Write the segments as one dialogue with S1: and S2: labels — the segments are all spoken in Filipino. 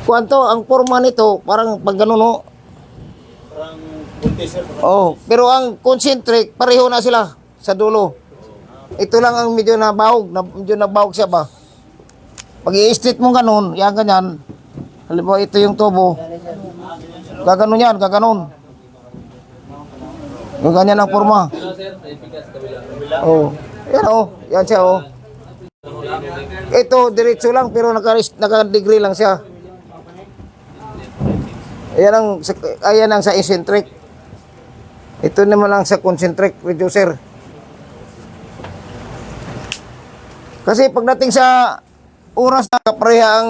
S1: Kuwanto, ang forma nito, parang pag ganun, no?
S2: Parang voltage, sir.
S1: Oh, pero ang concentric, pareho na sila sa dulo. Ito lang ang medyo nabahog siya ba? Pag i-straight mo ganun, yan ganyan. Halimbawa, ito yung tubo. Gaganon yan, gaganon. Ganyan ang forma. Oh, yan oh, yan siya oh. Ito, diretso lang, pero naka-degree lang siya. Ayan ang sa eccentric. Ito naman lang sa concentric reducer. Kasi pagdating sa oras na kapareha ang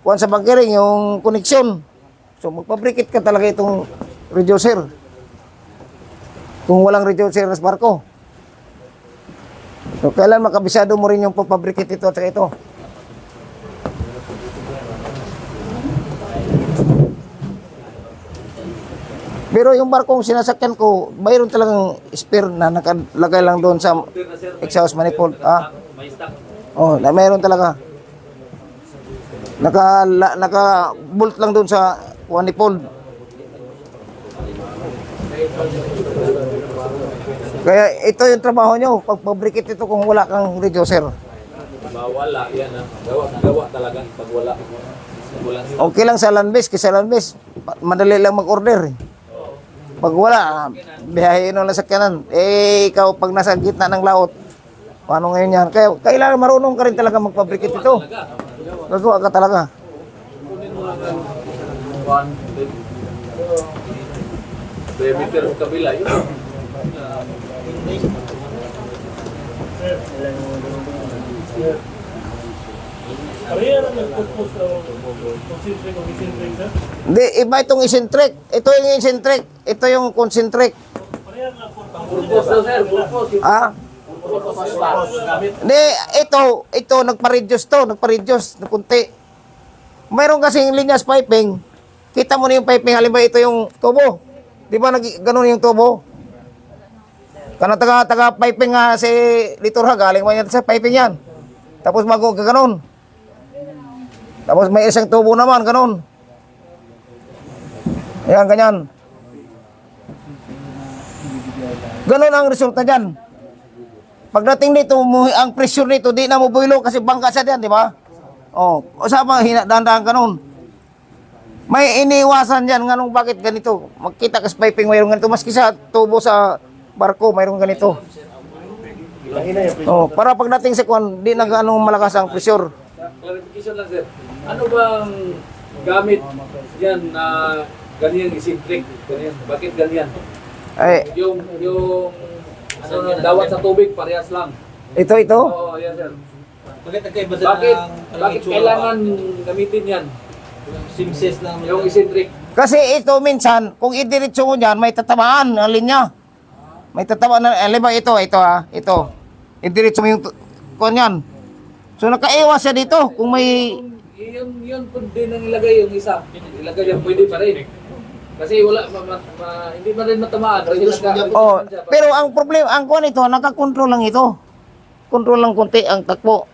S1: kuwan sa bunkering, yung connection. So magpabrikit ka talaga itong reducer. Kung walang reducer sa barko. So kailan makabisado mo rin yung papabrikit ito at ito. Pero yung barkong sinasakyan ko, mayroon talagang spare na nakalagay lang doon sa exhaust manifold. Ah? Oh, mayroon talaga. Naka-bolt lang doon sa manifold. Kaya ito yung trabaho nyo, pagpabrikit ito kung wala kang reducer.
S3: Wala, yan ah. Gawa talaga pag wala.
S1: Okay lang sa land base, kasi sa land base, madali lang mag-order. Pag wala, biyahin mo lang sa kanan. Eh, ikaw pag nasa gitna ng laot, paano ngayon yan? Kaya kailangan marunong ka rin talaga magpabrikit ito. Gagawa ka talaga.
S3: Diameter sa kabila, yun.
S1: Hindi, iba itong eccentric. Ito yung eccentric. Ito yung concentric. Ah? Hindi, ito nagpa-reduce to. Nagpa-reduce na kunti. Mayroon kasing linyas piping. Kita mo na yung piping. Halimbawa, ito yung tubo. Di ba ganun yung tubo? Kana taga piping nga si Litorha, galing mo yan sa piping yan. Tapos gaganon. Tapos may isang tubo naman, ganon. Ayan, ganyan. Ganon ang resulta dyan. Pagdating dito, ang pressure nito, di na mo builo kasi bangka siya dyan, di ba? O saan dahan-dahan ganon. May iniwasan dyan, ganong bakit ganito. Magkita kasi piping, mayroong ganito. Maski sa tubo sa barko, mayroong ganito. Oh, para pagdating sa kwan, di na ganong malakas ang pressure.
S3: Clarification lang, sir. Ano bang gamit yan na ganyan eccentric? Ganyan. Bakit ganyan?
S1: Ay,
S3: Yung dawat sa tubig, parehas lang.
S1: ito.
S3: Oo, yan, sir.
S2: Bakit nagkaiba sa
S3: Bakit kailangan gamitin yan?
S2: simses lang.
S3: Yung eccentric.
S1: Kasi ito minsan, kung idiretso mo dyan, may tatamaan ang linya. May tatamaan na, alam ba ito. Idiretso mo yung kwan yan. So nakaiwas siya dito kung may...
S3: Yun pwede nang ilagay yung isa. Ilagay yan, pwede pa rin. Kasi wala, hindi pa rin matamaan.
S1: Oh, pero ang problema, ang kwan ito, nakakontrol lang ito. Kontrol lang konti ang takbo.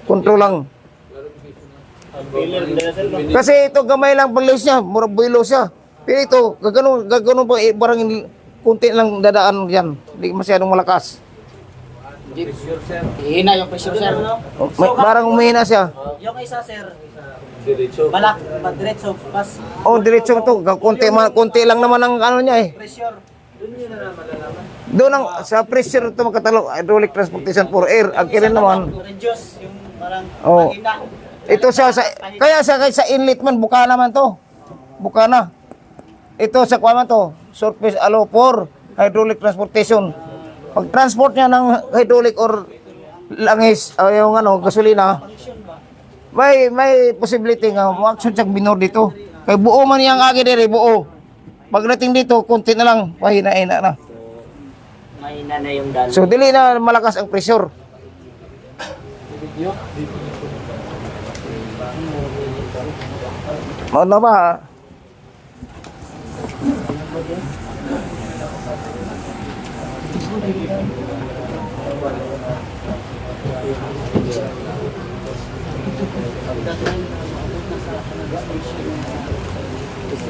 S1: Kontrol lang. Kasi ito gamay lang balis niya, mura builo siya. Pero ito, gaganon pa, parang kunti lang dadaan yan. Hindi masyadong malakas.
S4: Hihina yung pressure, sir.
S1: Parang umihina siya.
S4: Yung isa, sir,
S3: Diretso.
S4: balak, diretso, pas
S1: Oh, diretso to. Konti lang naman ang ano niya eh.
S4: pressure.
S1: Doon ang sa pressure ito magkatalo, hydraulic transportation for air. Ang kirin naman.
S4: Reduce, yung parang
S1: Oh.
S4: mahina.
S1: Ito kaya sa inlet man buka naman to. Buka na. Ito sa kuwan man to, surface allow for hydraulic transportation. Pag transport niya ng hydraulic or langis o yung gasolina, may possibility nga ma-action siyang binor dito. Kaya buo man yang agi diri, buo. Pagdating dito, konti na lang, pahina-hina na.
S4: Mahina na yung dalo.
S1: So dili na malakas ang pressure. Ano ba?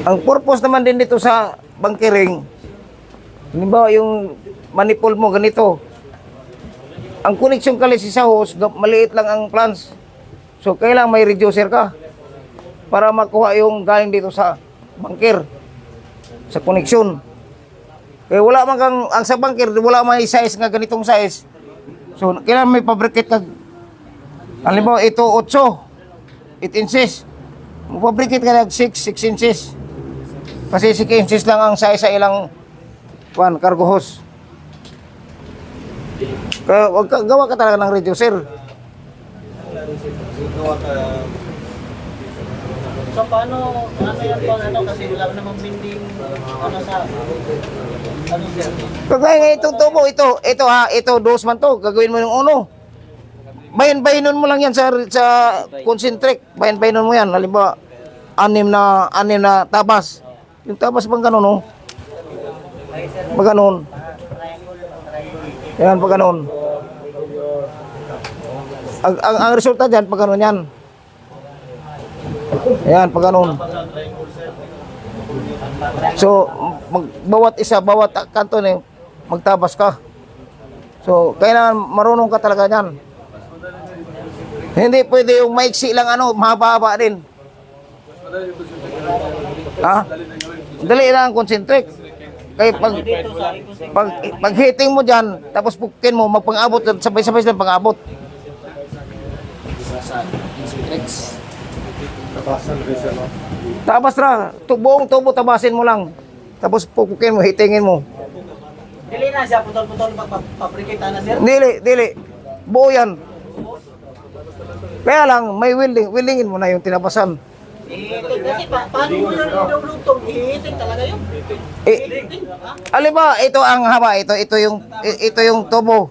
S1: Ang purpose naman din dito sa bunkering, halimbawa yung manifold mo ganito. Ang connection kasi sa hose, maliit lang ang plans. So, kailangan may reducer ka para makuha yung galing dito sa bunker, sa connection. Kaya wala man kang, ang sa bunker, wala may size nga ganitong size. So, kailangan may fabricate ka. Halimbawa, ito 8 inches. Fabricate ka ng 6 inches. Kasi 6 inches lang ang size sa ilang cargo hose. Kaya gawa ka talaga ng reducer.
S2: Gawa ka.
S4: So paano yan po kasi wala namang binding sa sir?
S1: Kagaya nga itong tubo, ito dos man to, gagawin mo yung uno. Bayan-bayanon mo lang yan sa concentric. Bayan-bayanon mo yan. Halimbawa, anim na tabas. Yung tabas bang ganun, no? Pag ganun. Yan, pag ganun. Ang resulta dyan, pag ganun yan. Yan, pag ganun. So, bawat kanto na magtabas ka. So, kailangan marunong ka talaga yan. Hindi pwede yung maiksi lang mahaba-haba din. Ha? Dali lang ang concentric. Kaya pag hitting mo dyan, tapos pukin mo, magpang-abot, sabay-sabay lang pang-abot. Tabas na, buong tubo tabasin mo lang. Tapos pukin mo, hitingin mo.
S4: Dili na siya, putol-putol paprikita na sir?
S1: Dili. Buo yan. Kaya lang, may willingin mo na yung tinabasan.
S4: Kasi paano mo yung lutong? Ihiting talaga yun?
S1: Alin ba, ito ang haba, ito yung tubo.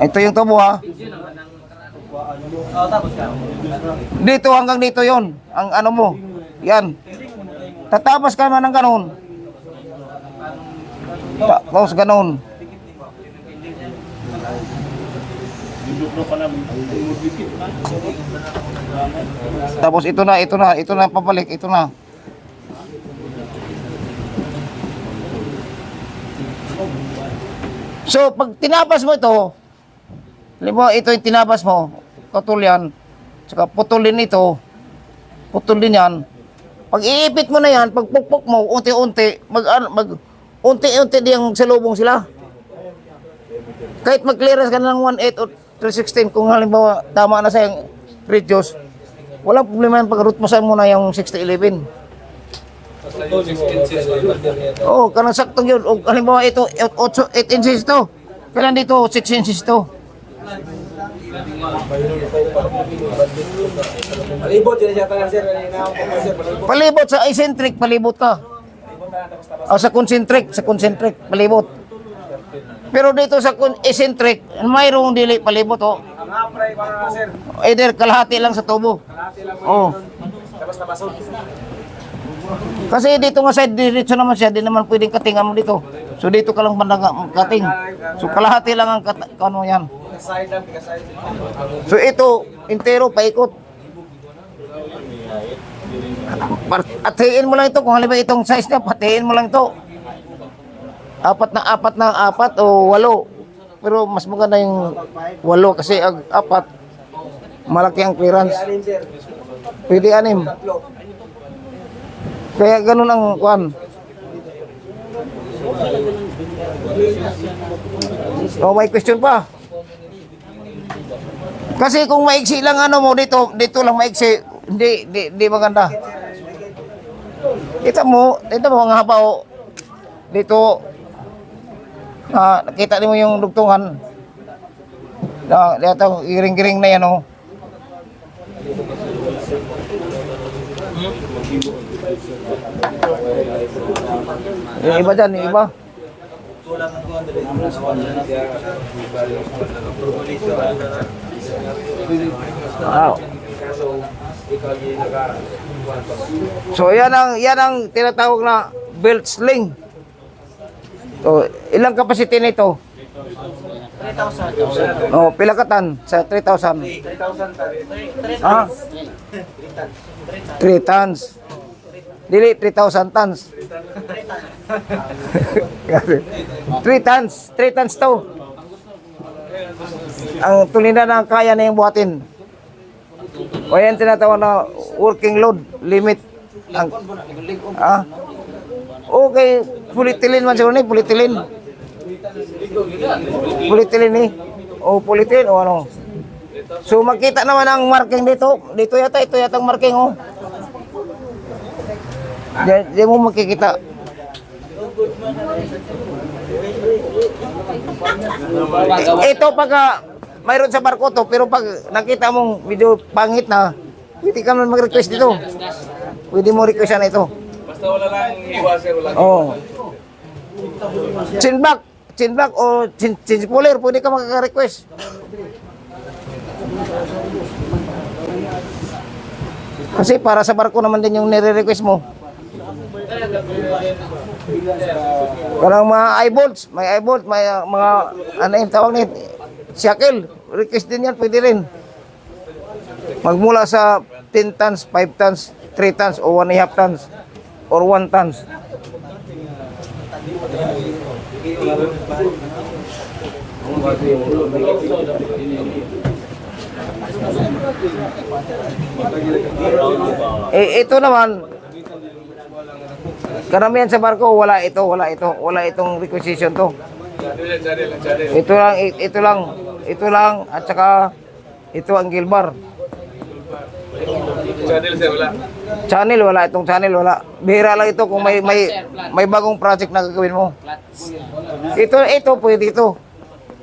S1: Ito yung tubo, ha.
S4: Tapos ka.
S1: Dito hanggang dito yon, ang ano mo. Yan. Tatapos ka man ng ganun. Tapos ganun. Tapos ito na papalik, ito na. So, pag tinabas mo ito, halimbawa ito yung tinabas mo, katul yan, saka putol din ito, putol din yan. Pag iipit mo na yan, pag pukpok mo, unti-unti, unti-unti diyang salubong sila. Kahit mag-clearance ka ng 1.8 o 316, kung halimbawa tama na sa yung reduce, walang problema yan pag root mo sa muna yung 6011. Oo, kanang saktong yun. O, halimbawa ito, 8 inches ito. Kailan dito, 6 inches ito.
S2: Palibot yun siya talaga sir.
S1: Palibot sa eccentric, palibot ka. O sa concentric, palibot. Pero dito sa eccentric, mayroong dili palibot, oh.
S2: Ang apray para sir.
S1: Either kalahati lang sa tubo. Oh.
S2: Tapos tabasod.
S1: Kasi dito nga side, diretso naman siya, di naman pwedeng katingan mo dito. So dito ka lang banda kating. So kalahati lang ang ano yan.
S2: Side lang, side.
S1: So ito, intero, paikot. Hatiin mo lang ito, kung halimbawa itong size niya, hatiin mo lang ito. 4 na 4 o 8. Pero mas maganda yung 8 kasi ang 4, malaki ang clearance. Pwede 6. Kaya ganun ang kuan. Oh, may question pa? Kasi kung maiksi lang mo dito lang maiksi, hindi maganda. Kita mo ang haba o. Dito nakita mo yung dugtungan. Dito giring-giring na yan oh. Yung iba dyan, yung iba. Wow. So yan ang tinatawag na belt sling. So ilang capacity nito?
S4: 3,000.
S1: Oh, pila ka tan sa 3,000?
S2: 3,000 tali.
S1: Ah, 3 tons. Dili 3,000 tons. 3 tons, 3 tons to. Ang tulinda na kaya na yung buhatin. O yan tinatawag na working load limit. Ang, okay, polyethylene man siguro ni, polyethylene. Polyethylene ni. O polyethylene o ano. So makita naman ang marking dito. Dito yata, ito yata ang marking oh. Di mo makikita. Ito pagka mayroon sa barko to, pero pag nakita mong video pangit na, pwede ka naman mag-request dito. Pwede mo request na ito.
S2: Basta wala lang iwas, sir. Wala.
S1: Oh. Chinback o chinpuler, pwede ka magka-request. Kasi para sa barko naman din yung nire-request mo. Karang mga eyebolts, may eyebolts, may mga ano yung tawag nito, shackle, request din yan, pwede rin. Magmula sa 10 tons, 5 tons, 3 tons, o 1.5 tons, or 1 tons. Ito naman, karamihan sa barko, wala itong requisition to. Ito lang, at saka ito ang gilbar.
S2: Channel, sir. Wala.
S1: Channel, wala itong channel, wala. Bihira lang ito kung may bagong project na gagawin mo. Ito pwede ito.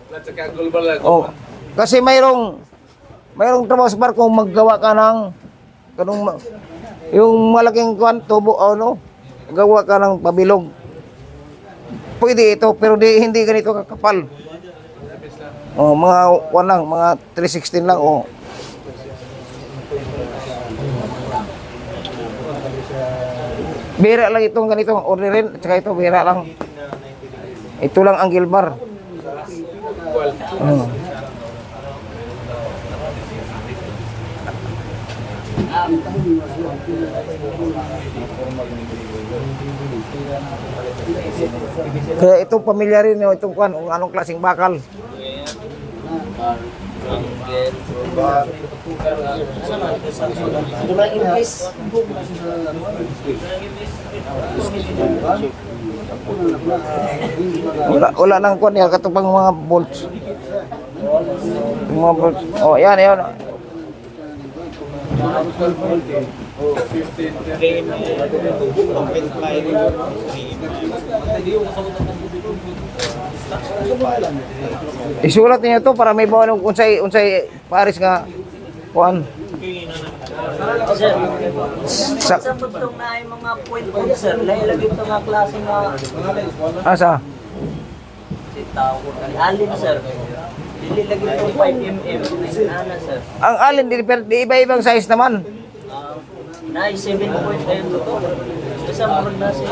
S2: At saka global lang.
S1: Oh, kasi mayroong trabaho sa barko maggawa ka ng yung malaking tubo ano, gawa ka ng pabilog. Pwede ito pero hindi ganito kakapal. Oh, mga 316 lang oh. Bira lang itong ganito, orderin, tsaka ito bira lang. Ito lang ang gilbar. Kaya itong pamilya rin yung itong kung anong klaseng bakal. Wala nang kuan yan katupang mga bolts. Mga bolts. Oh, yan. Isulat niyo to para may bawa ng unsay pares nga kuan.
S4: Sir, sa pagtong na ay mga point sir, lahi-lagi ito nga klase nga
S1: Asa?
S4: alin sir. Dili lagi itong 5mm. Ana sir.
S1: Ang alin di iba-ibang size naman.
S4: Na 7.8 to. Isa mo na si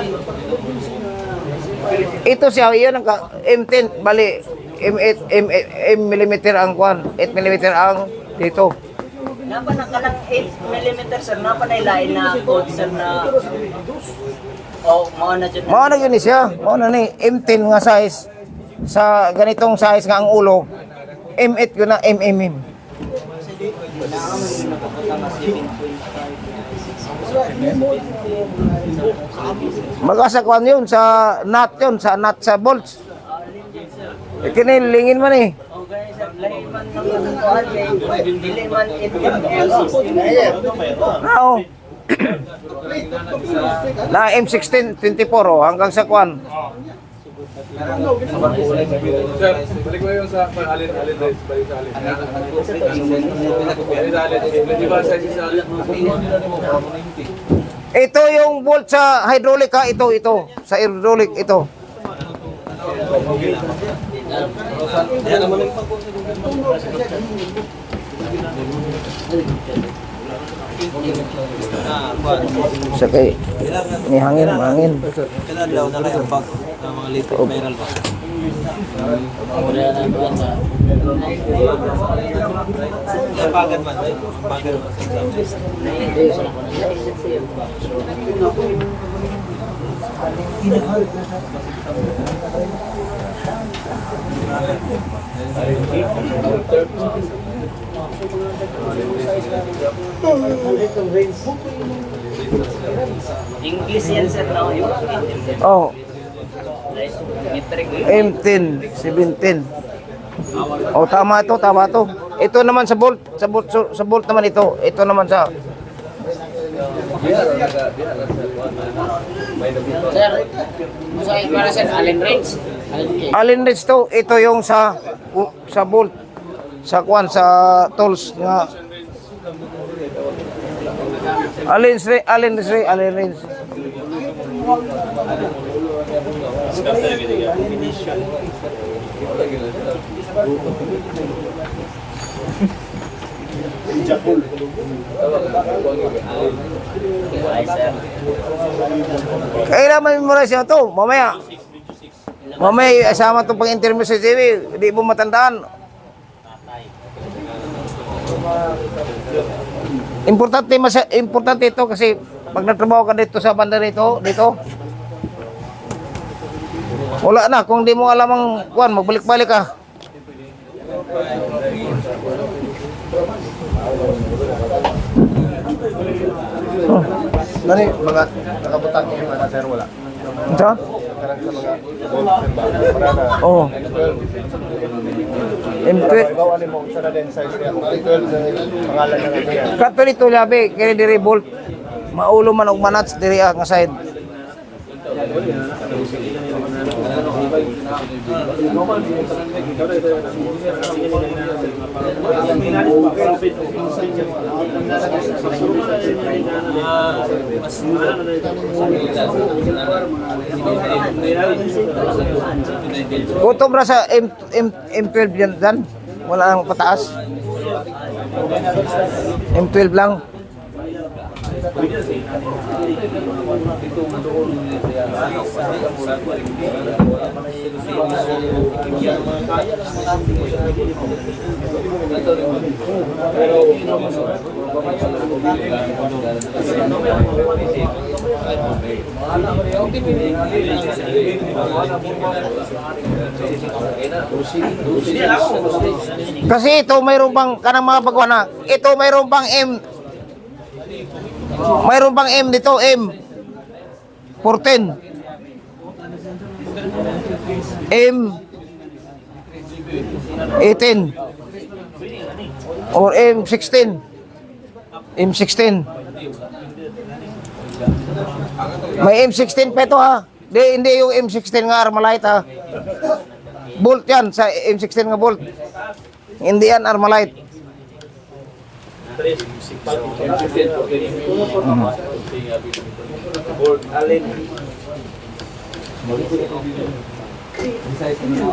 S1: Ito siya, yun ang M10, bali M8 mm ang kuan, 8 mm ang dito.
S4: napa nakalang 8mm sir, napa na ilain na code sir na mao na dyan.
S1: Mao na yun siya, mao na ni M10 nga size. Sa ganitong size nga ang ulo, M8 yun na mm. Magasa kuan yun sa nut yun, sa nut sa bolts. Kinilingin man eh.
S4: Okay sir, lahi man ng kuan dili man 8mm.
S1: Oo. Na M16 24 oh, hanggang sa kuan.
S2: Sir, balik mo yung sa alin, balik sa alin. Di ba sa alin?
S1: Ito yung bolt sa hydraulic ha, ito sa hydraulic ito. Sakay. Ni hangin.
S5: Kailan daw na lang yung bag ng mga little viral ba?
S4: English yan sir na yung
S1: Oh,
S4: metric.
S1: M10, 17. Oh, tama to, tama to. Ito naman sa bolt, sa bolt naman ito. Ito naman sa
S4: Sir, masakit para sir, Allen Range.
S1: Allen wrench to. Ito yung sa bolt. Sa kwan, sa tools nga. Allen wrench. Kailangan memorize nyo to, mamaya. Mamaya, asama to pag interview sa TV, hindi mo matandaan. Importante ito kasi pag nagtrabaho ka dito sa banda dito, wala na, kung di mo alam ang kuwan, magbalik-balik ka.
S2: Nani, mga nakabutang yung mga sir, wala.
S1: Ito?
S2: Karang sa mga parada.
S1: Oo. M12.
S2: Gawa ni mo, isa na din size niya. Kung 12 na pangalan na nga niya.
S1: Kato dito labi, kaya diri bolt. Maulo man og manats diri nga side. Kutob ra sa M12 yan. Wala nang pataas. M12 lang. Kasi ito mayroon bang kanang mga pagwana. Ito mayroon bang mayroon bang M dito, M 14. M 18 or M 16. M 16. May M16 pa ito ha. Hindi yung M16 nga Armalite ha. Bolt yan sa M16 nga bolt. Hindi yan Armalite.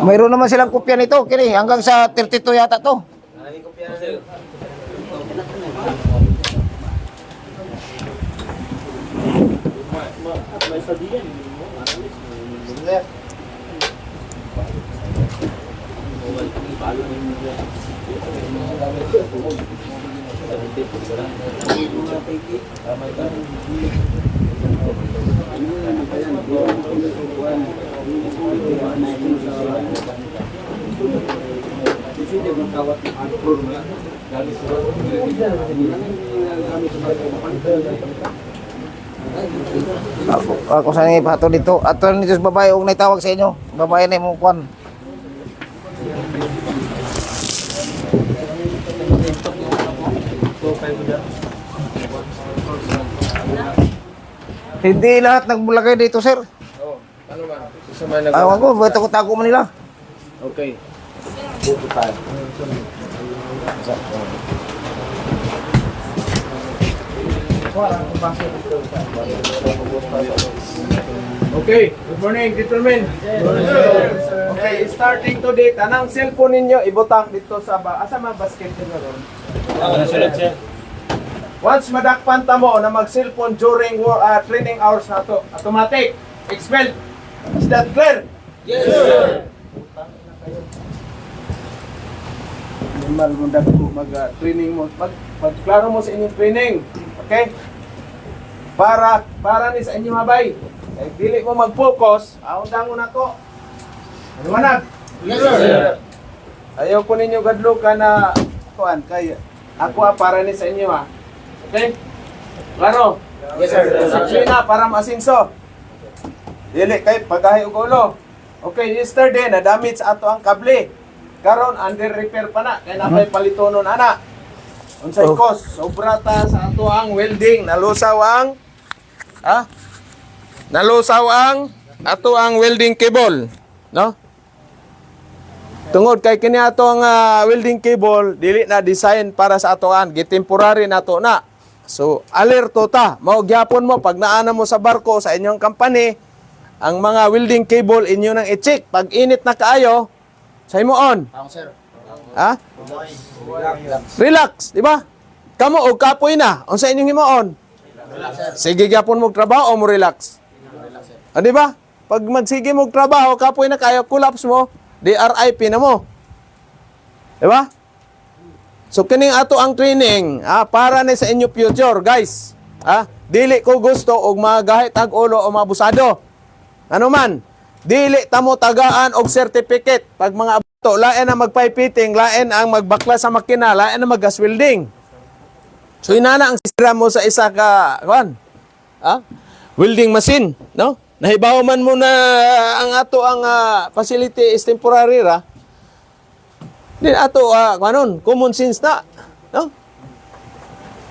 S1: Mayroon naman silang kopya nito, kini hanggang sa 32 yata to. Ako sa nga pato dito. Ato nito sa babae og naitawag sa inyo. Babae na mo kwan. Hindi lahat nagbulagay dito, sir.
S2: Oo. Ano ba? Isa man nag-
S1: Ayaw ko, ba't ako tago man nila?
S2: Okay. Buto tayo. Okay, good morning, gentlemen. Okay, starting today, tanang cellphone ninyo ibutang dito sa asa man basket ninyo ron. Once madakpan ta mo na mag-cellphone during cleaning hours na to, automatic expelled. Is that clear? Yes, sir. normal mo dagko mag-training mo. Pagklaro mo sa inyong training. Okay? Para ni sa inyo mabay. Kaya dili mo mag-focus, aundang mo na ko. Maliwanag?
S3: Yes, sir.
S2: Ayaw ko ninyo gadlukan na kuan kay ako para ni sa inyo ha. Okay? Klaro?
S3: Yes, sir.
S2: Disiplina para masinso. Dili kay pagahay og ulo. Okay, yesterday na damage ato ang kable. Karon under repair pa na kay napay palitonon ana. Unsay cost? Sobra ta sa ato ang welding, nalusaw ang nalusaw ang ato ang welding cable, no? Tungod kay kini ato ang welding cable dili na design para sa atoan, gitemporary nato na. So alerto ta, mao gyapon mo pag naana mo sa barko sa inyong company, ang mga welding cable inyo nang i-check. Pag init na kaayo, sa on. Ha? Relax, di ba? Kamo og kapoy na, unsa inyong himuon? Sige gyapon mo trabaho o mo relax. Di ba? Pag magsige mo trabaho, kapoy na kayo, collapse mo, DRIP na mo. Di ba? So kining ato ang training, para na sa inyo future, guys. Dili ko gusto og magahit ag ulo o mabusado. Ano man, dili tamo tagaan og certificate. Pag mga abuto, lain ang magpaipiting, lain ang magbakla sa makina, lain ang mag-gas welding. So inana ang sistema mo sa isa ka, welding machine, no? Nahibaw man mo na ang ato ang facility is temporary ra. Din ato common sense na, no?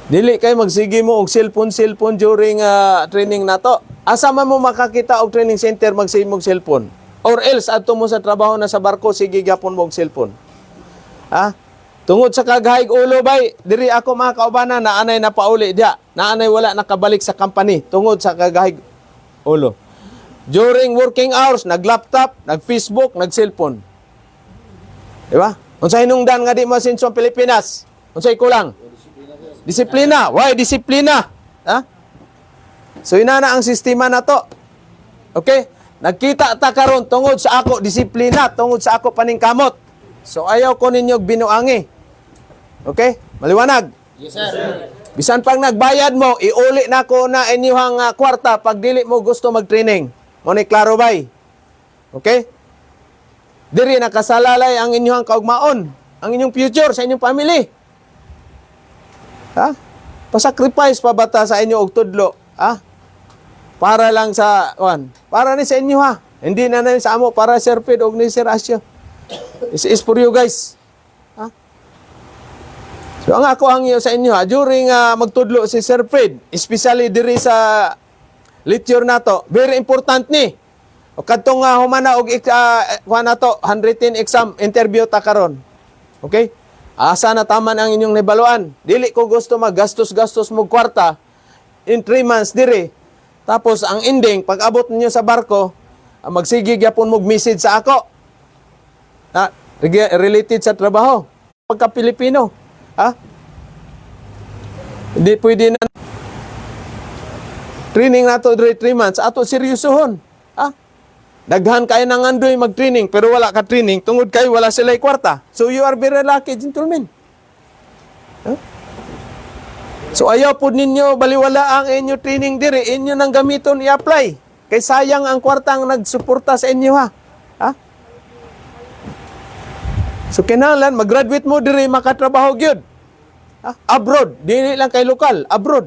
S2: Dili kay magsige mo og cellphone during training nato. Asa man mo makakita og training center magsige mo og cellphone? Or else adto mo sa trabaho na sa barko sige gyapon mo og cellphone. Tungod sa kagahig ulo bay, diri ako mga kaubanan na anay na pauli dia. Naanay wala nakabalik sa company tungod sa kagahig ulo. During working hours, nag-laptop, nag-Facebook, nag-cellphone. Di ba? Unsay hinungdan nga di masinso ang Pilipinas? Unsay kulang? Disiplina. Why disiplina? So inana ang sistema na to. Okay? Nagkita ta karon tungod sa ako disiplina, tungod sa ako paningkamot. So ayaw ko ninyo binuangi. Okay? Maliwanag?
S3: Yes, sir.
S2: Bisan pag nagbayad mo, iuli na ko na inyong kwarta pag dili mo gusto mag-training. Mo ni klaro bay. Okay? Diri nakasalalay ang inyong kaugmaon, ang inyong future sa inyong family. Pasacrifice pa bata sa inyo og tudlo, para lang sa para ni sa inyo Hindi na sa amo para Sir Ped og ni Sir Asyo. This is for you guys. So ang ako ang iyo sa inyo during magtudlo si Sir Fred, especially diri sa lecture nato, very important ni. O kadtong humana og nato 110 exam interview ta karon. Okay? Asa na taman ang inyong nabaluan. Dili ko gusto maggastos-gastos mo kwarta in 3 months diri. Tapos ang ending pag abot ninyo sa barko, magsige gyapon mo message sa ako. Related sa trabaho. Pagka Pilipino, hindi pwede na training nato diri 3 months ato seryosohon. Daghan kayo nang andoy mag-training pero wala ka training tungod kay wala sila'y kwarta. So you are very lucky, gentlemen. So ayaw po ninyo baliwala ang inyo training diri, inyo nang gamiton i-apply. Kay sayang ang kwartang nagsuporta sa inyo So kinahanglan mag-graduate mo diri makatrabaho gyud. Abroad, dili lang kay lokal, abroad.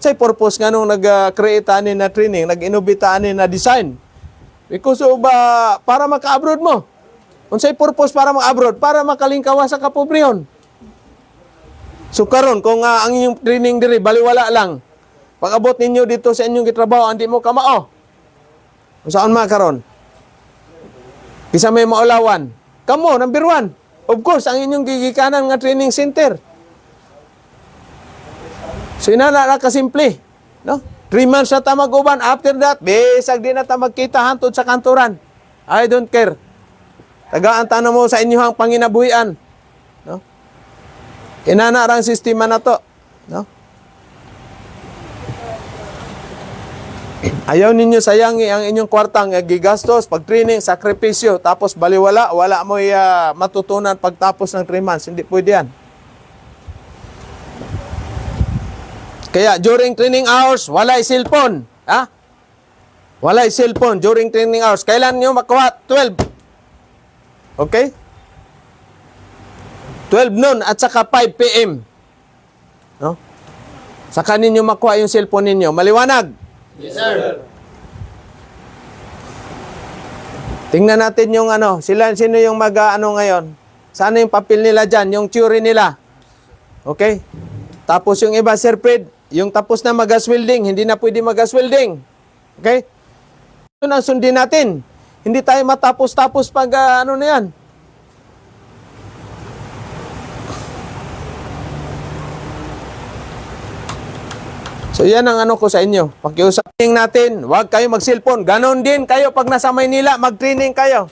S2: Say purpose nga nung nag-create ani na training, nag-innovate ani na design. Because para maka-abroad mo. Unsay purpose para maka-abroad? Para makalingkawa sa kapobrehon. So karon kung ang inyong training diri baliwala lang, pag abot ninyo dito sa inyong gitrabaho, hindi mo kamao. Saan karon? Kisa may maulawan. Kamo, number 1. Of course, ang inyong gigikanan nga training center. So inana kasimple, no? 3 months na ta mag-uban. After that, besag din na ta magkita hantod sa kanturan. I don't care. Tagaan ta na mo sa inyong panginabuhian. No? Inana rang sistema na to. No? Ayaw ninyo sayangi ang inyong kwartang gigastos, pag-training, sakripisyo, tapos baliwala, wala mo matutunan pagtapos ng 3 months. Hindi pwede yan. Kaya during training hours, walay cellphone. Ha? Walay cellphone during training hours. Kailan nyo makuha? 12. Okay? 12 noon at saka 5 p.m. No? Saka ninyo makuha yung cellphone ninyo. Maliwanag?
S3: Yes, sir.
S2: Tingnan natin yung sino yung ngayon. Sana yung papel nila dyan, yung theory nila. Okay? Tapos yung iba, Sir Fred, yung tapos na mag-gas welding, hindi na pwede mag-gas welding. Okay? Yun ang sundin natin. Hindi tayo matapos-tapos pag na yan. So yan ang ko sa inyo. Pakiusapin natin, huwag kayo mag-cellphone. Ganon din kayo pag nasa Maynila, mag-training kayo.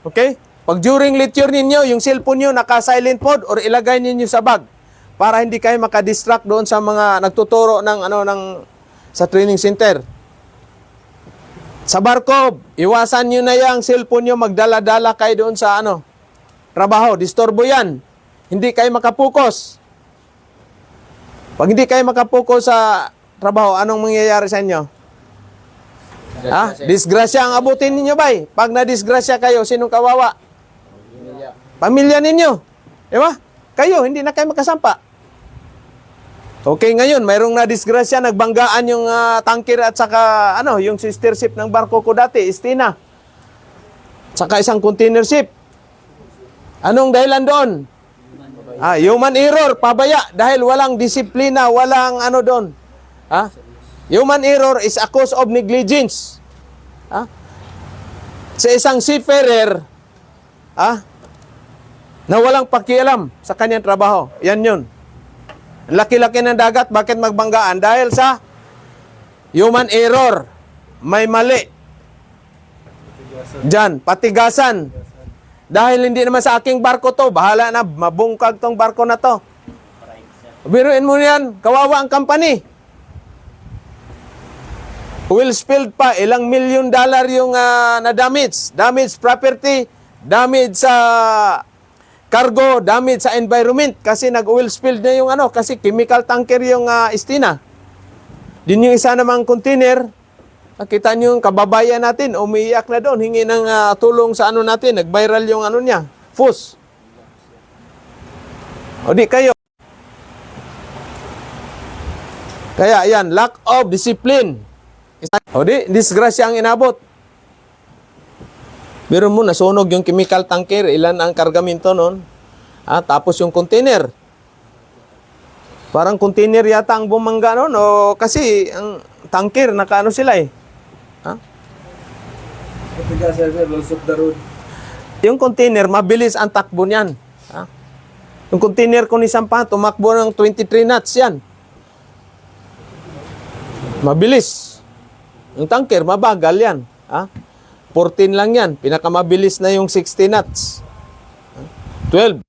S2: Okay? Pag during lecture ninyo, yung cellphone nyo naka-silent mode or ilagay ninyo sa bag para hindi kayo makadistract doon sa mga nagtuturo ng sa training center. Sa barko, iwasan nyo na yung cellphone nyo, magdala-dala kayo doon sa trabaho. Disturbo yan. Hindi kayo makapokus. Pag hindi kayo makapokus sa trabaho, anong mangyayari sa inyo? Ha? Disgrasya ang abutin ninyo, bay. Pag na-disgrasya kayo, sinong kawawa? Pamilya ninyo. Di ba? Kayo, hindi na kayo makasampa. Okay, ngayon, mayroong na-disgrasya, nagbanggaan yung tanker at saka, yung sister ship ng barko ko dati, Estina. Saka isang container ship. Anong dahilan doon? Human error, pabaya, dahil walang disiplina, walang doon. Human error is a cause of negligence. Sa isang seafarer, na walang pakialam sa kanyang trabaho. Yan yun. Laki-laki ng dagat, bakit magbanggaan? Dahil sa human error. May mali. Diyan, patigasan. Dahil hindi naman sa aking barko to, bahala na, mabungkag tong barko na to. Biruin mo yan, kawawa ang company. Oil spilled pa, ilang $1 million yung na-damage. Damage property, damage sa cargo, damage sa environment. Kasi nag-oil spilled na yung kasi chemical tanker yung Estina. Din yung isa namang container, nakita nyo yung kababayan natin, umiiyak na doon, hingi ng tulong sa natin, nag-viral yung niya, fuse. O di kayo. Kaya yan, lack of discipline. O di, disgrasya ang inabot. Pero mo, nasunog yung chemical tanker, ilan ang kargamento noon. Tapos yung container. Parang container yata ang bumangga noon, o kasi ang tanker, nakaano sila eh. Yung container, mabilis ang takbo niyan. Yung container ko ni Sampa, tumakbo ng 23 knots yan. Mabilis. Yung tanker, mabagal yan. 14 lang yan. Pinakamabilis na yung 60 knots. 12.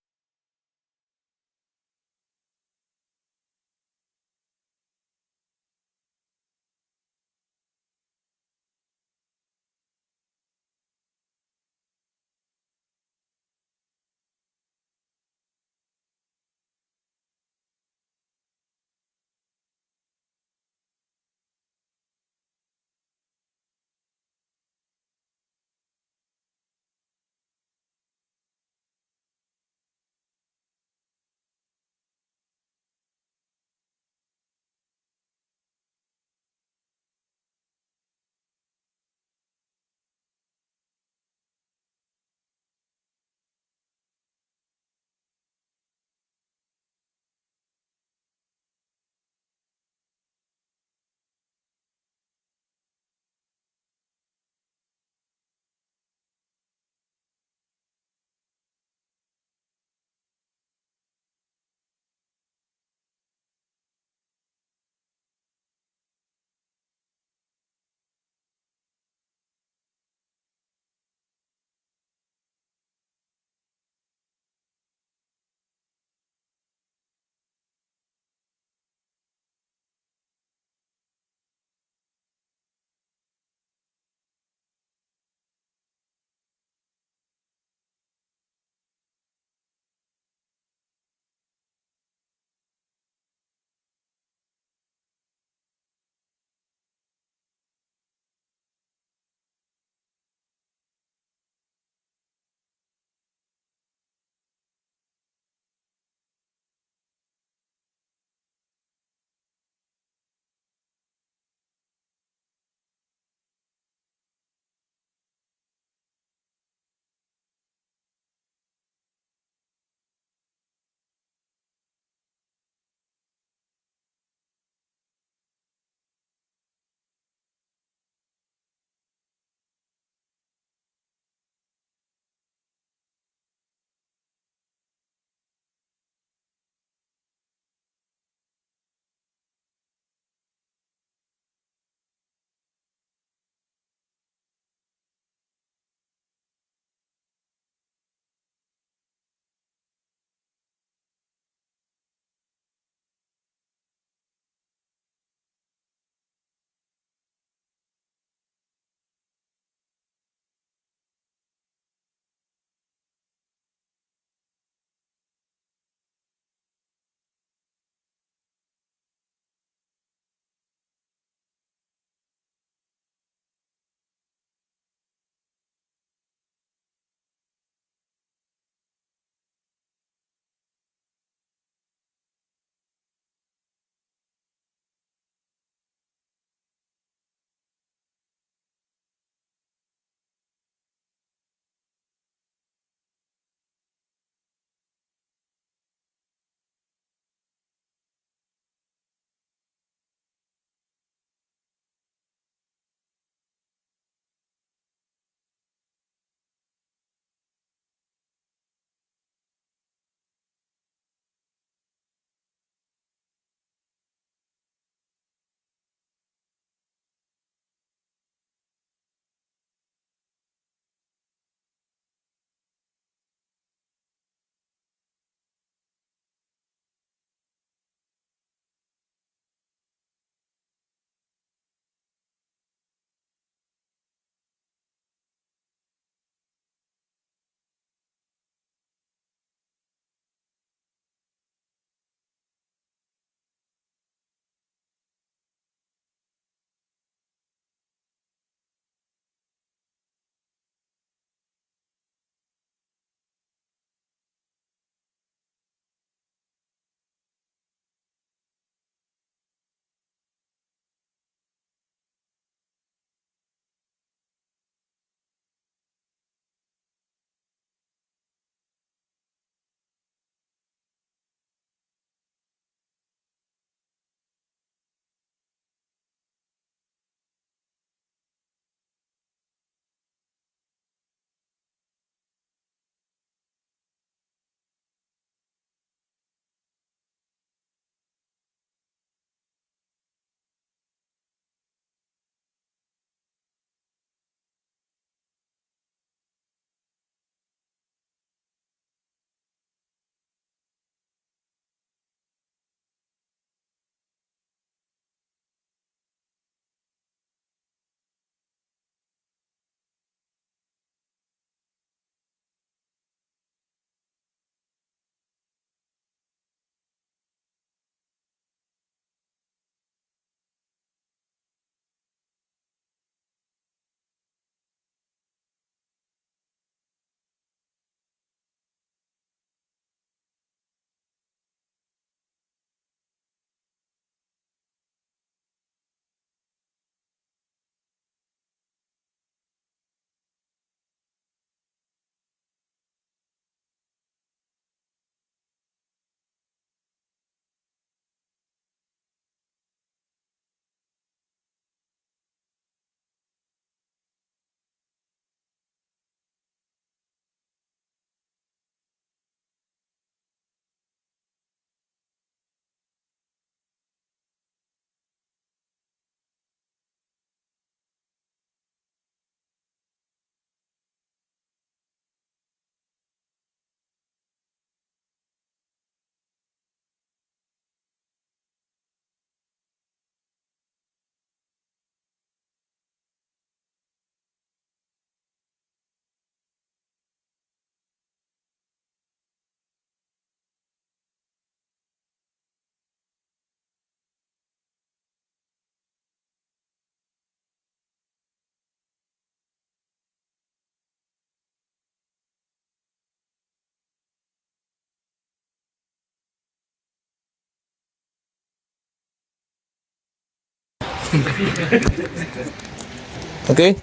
S2: Okay?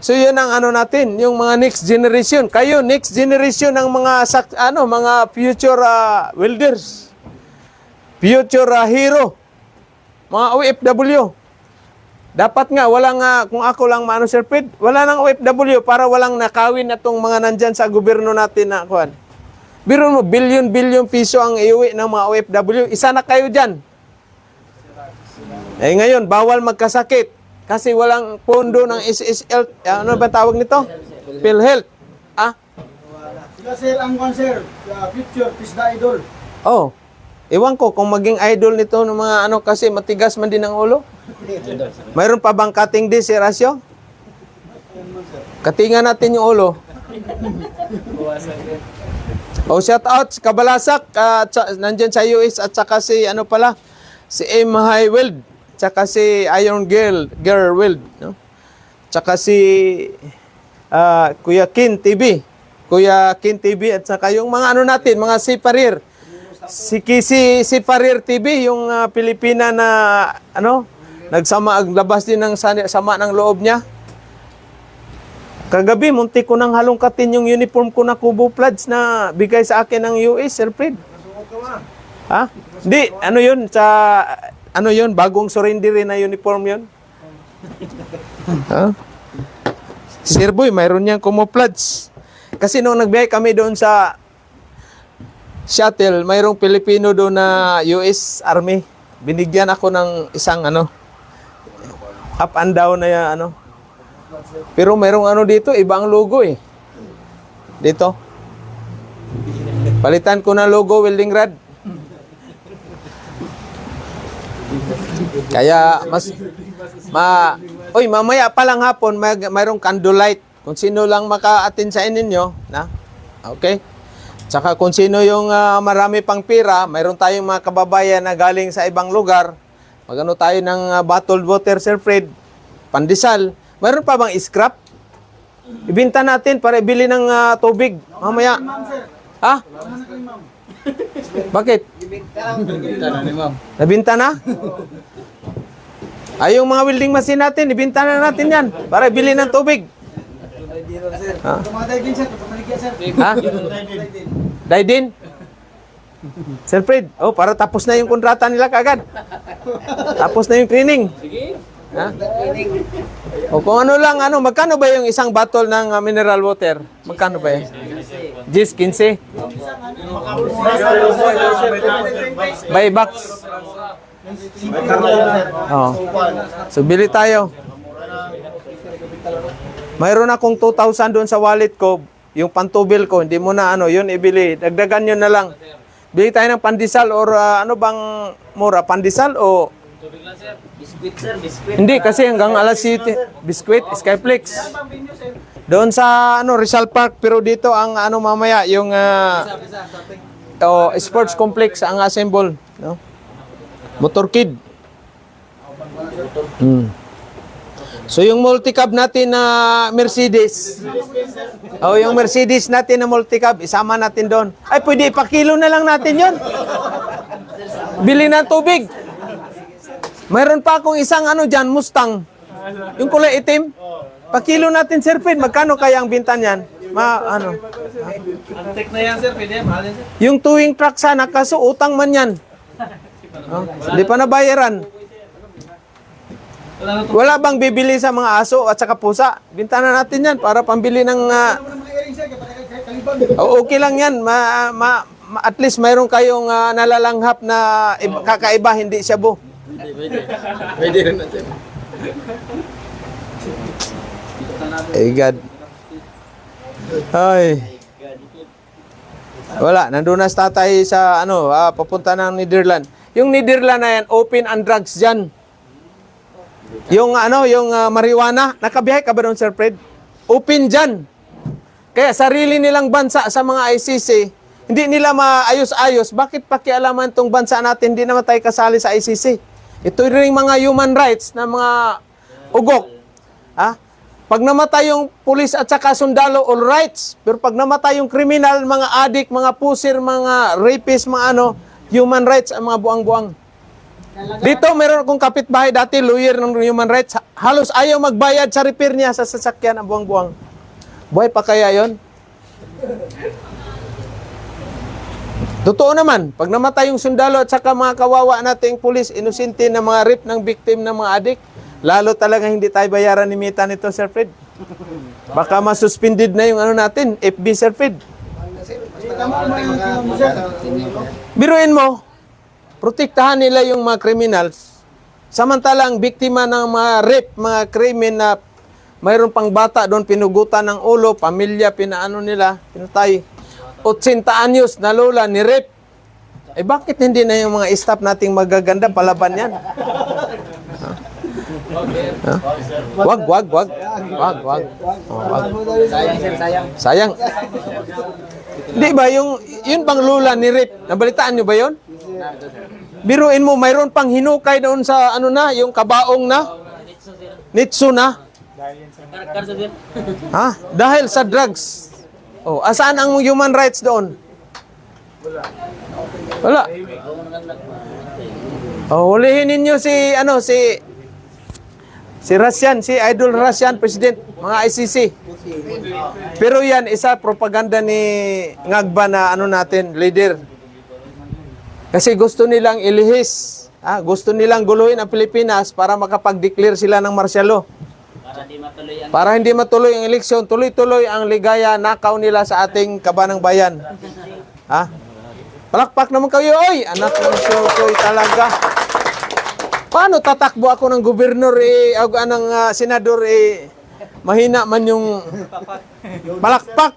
S2: So yun ang ano natin, yung mga next generation. Kayo, next generation ng mga mga future welders. Future hero. Mga OFW. Dapat nga, walang, kung ako lang maano Sir Fred, wala nang OFW para walang nakawin na tong mga nandyan sa gobyerno natin na kuhan. Biro mo, billion piso ang iuwi ng mga OFW. Isa na kayo dyan. Eh ngayon, bawal magkasakit. Kasi walang pondo ng SSL, ano ba tawag nito? PhilHealth.
S5: Sila sir, ang one sir, future, is the idol.
S2: Oh, ewan ko kung maging idol nito ng mga ano kasi matigas man din ang ulo. Mayroon pa bang cutting this, Sir Asyo? Katingan natin yung ulo. Oh, shout out Kabalasak, nandyan sa US at saka si ano pala, si M. High Weld, tsaka si Iron Girl Weld, no? Tsaka si Kuya Kin TV. Kuya Kin TV at saka yung mga ano natin, mga si Parir. Si Parir TV, yung Pilipina na ano, naglabas din ng sama ng loob niya. Kagabi, muntik ko nang halongkatin yung uniform ko na Kubo Floods na bigay sa akin ng US, Sir Fred. Ha? Hindi, ano yun, ano yun, bagong surrender na uniform yun. Ha? Sir Boy, mayroon niyang Kubo Floods. Kasi nung nagbiyay kami doon sa shuttle, mayroong Pilipino doon na US Army. Binigyan ako ng isang ano, up and down na yan, ano. Pero mayroong ano dito, iba ang logo eh. Dito. Palitan ko na logo, welding rod. Kaya mamaya pa lang hapon mayroong candlelight. Kung sino lang maka-attend sa inyo, na. Okay? Tsaka kung sino yung marami pang pira, mayroon tayong mga kababayan na galing sa ibang lugar. Magano tayo ng bottled water, Sir Fred, pandesal. Mayroon pa bang scrap? Ibinta natin para ibili ng tubig mamaya. Ha? Bakit?
S3: Kita na ni ma'am.
S2: Nabinta na? Ay, yung mga welding machine natin, ibinta na natin yan para ibili ng tubig. Ha?
S5: Tumatay din sir, tumaligyan sir.
S2: Ha? Daydin? Sir Fred, para tapos na yung kontrata nila kagad. Tapos na yung training.
S3: Sige.
S2: Ha? O kung ano lang, magkano ba yung isang bottle ng mineral water? Magkano ba yan? 10, 15? By box. Oh. So, bili tayo. Mayroon akong 2,000 doon sa wallet ko. Yung pantubil ko, hindi mo na yun ibili. Dagdagan nyo na lang. Bili tayo ng pandesal or ano bang mura? Pandesal o...
S4: Biscuit sir, biscuit.
S2: Hindi, kasi hanggang alas 7. Biscuit, Skyflix. Doon sa Rizal Park, pero dito ang mamaya, yung sports complex ang assemble. No? Motor Kid. So yung multicab natin na Mercedes. Yung Mercedes natin na multicab, isama natin doon. Ay, pwede ipakilo na lang natin yon. Bili ng tubig. Mayroon pa akong isang dyan, Mustang. Yung kulay itim. Pakilo natin, Sir Fred. Magkano kaya ang binta niyan?
S3: Antek na yan sir, pwede mahal yan sir.
S2: Yung towing truck sana, kaso utang man yan. Hindi pa nabayaran. Wala bang bibili sa mga aso at saka pusa? Binta na natin yan para pambili ng... okay lang yan. At least mayroon kayong nalalanghap na kakaiba, hindi shabu.
S3: Pwede rin natin.
S2: Ay, God. Ay. Wala, nandun na sa tatay sa papunta ng Netherlands. Yung Netherlands na yan, open and drugs dyan. Yung marijuana, nakabihay ka ba doon, Sir Fred? Open dyan. Kaya sarili nilang bansa sa mga ICC, hindi nila maayos-ayos. Bakit pakialaman tong bansa natin, hindi naman tayo kasali sa ICC? Ito rin mga human rights na mga ugok. Pag namatay yung pulis at saka sundalo, all rights. Pero pag namatay yung kriminal, mga adik, mga pusir, mga rapist, mga human rights ang mga buang-buang. Dito, meron akong kapitbahay dati, lawyer ng human rights. Halos ayaw magbayad sa repair niya sa sasakyan ang buwang-buwang. Buhay pa kaya yon? Totoo naman, pag namatay yung sundalo at saka mga kawawa nating pulis, inosente na mga rape ng victim ng mga adik, lalo talaga hindi tayo bayaran ni Mita nito, Sir Fred. Baka masuspended na yung ano natin, FB, Sir Fred. Biruin mo, protektahan nila yung mga criminals, samantalang biktima ng mga rape, mga krimen na mayroon pang bata doon, pinugutan ng ulo, pamilya, pinaano nila, pinatay. 80 anyos na lola ni rape. Eh bakit hindi na yung mga staff nating magaganda palaban yan? Wag. Oh, wag. Sayang. Di ba yung yun bang lola ni rape? Nabalitaan nyo ba yun? Biruin mo, mayroon pang hinukay doon sa ano na, yung kabaong na. Nitsu na. Ha? Dahil sa drugs. Oh, asaan ang human rights doon? Wala. Oh, hulihin ninyo si Russian, si Idol Russian President, mga ICC. Pero yan, isa propaganda ni Ngagba na natin, leader. Kasi gusto nilang ilihis, gusto nilang guluhin ang Pilipinas para makapag-declare sila ng martial law. Para hindi matuloy ang eleksyon, tuloy-tuloy ang ligaya, nakaw nila sa ating kabanang bayan. Ha? Palakpak naman kayo, oy! Anak ng Shokoy talaga. Paano tatakbo ako ng gobernur, ng senador, mahina man yung palakpak?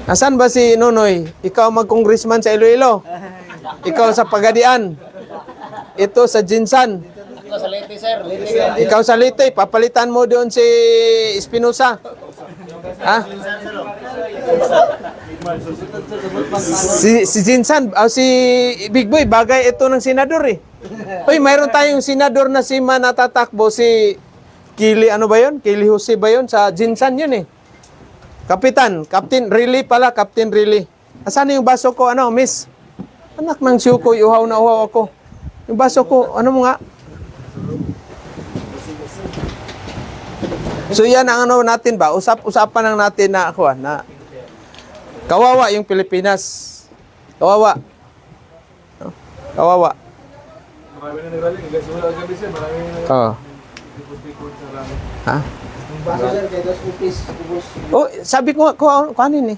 S2: Nasaan ba si Nonoy? Ikaw mag-congressman sa Iloilo. Ikaw sa Pagadian. Ito sa Jinsan. Ikaw sa Leyte, papalitan mo doon si Espinosa. Ha? Si Jinsan, si Big Boy, bagay ito ng senador eh. Uy, mayroon tayong senador na si manatatakbo, si Kili, ano ba yun? Kili Jose ba yun? Sa Jinsan yun eh. Kapitan, Captain Riley pala, Captain Riley. Asan yung baso ko, miss? Anak ng siyuko, uhaw na uhaw ako. Yung baso ko, ano mo nga? So yan ang natin ba? Usapan lang natin na kawawa yung Pilipinas. Kawawa. Kawawa.
S6: Marami na nag-rally. Simula ang gabi, sir. Marami na
S2: Oo. Ha? Oh, sabi ko kanin eh.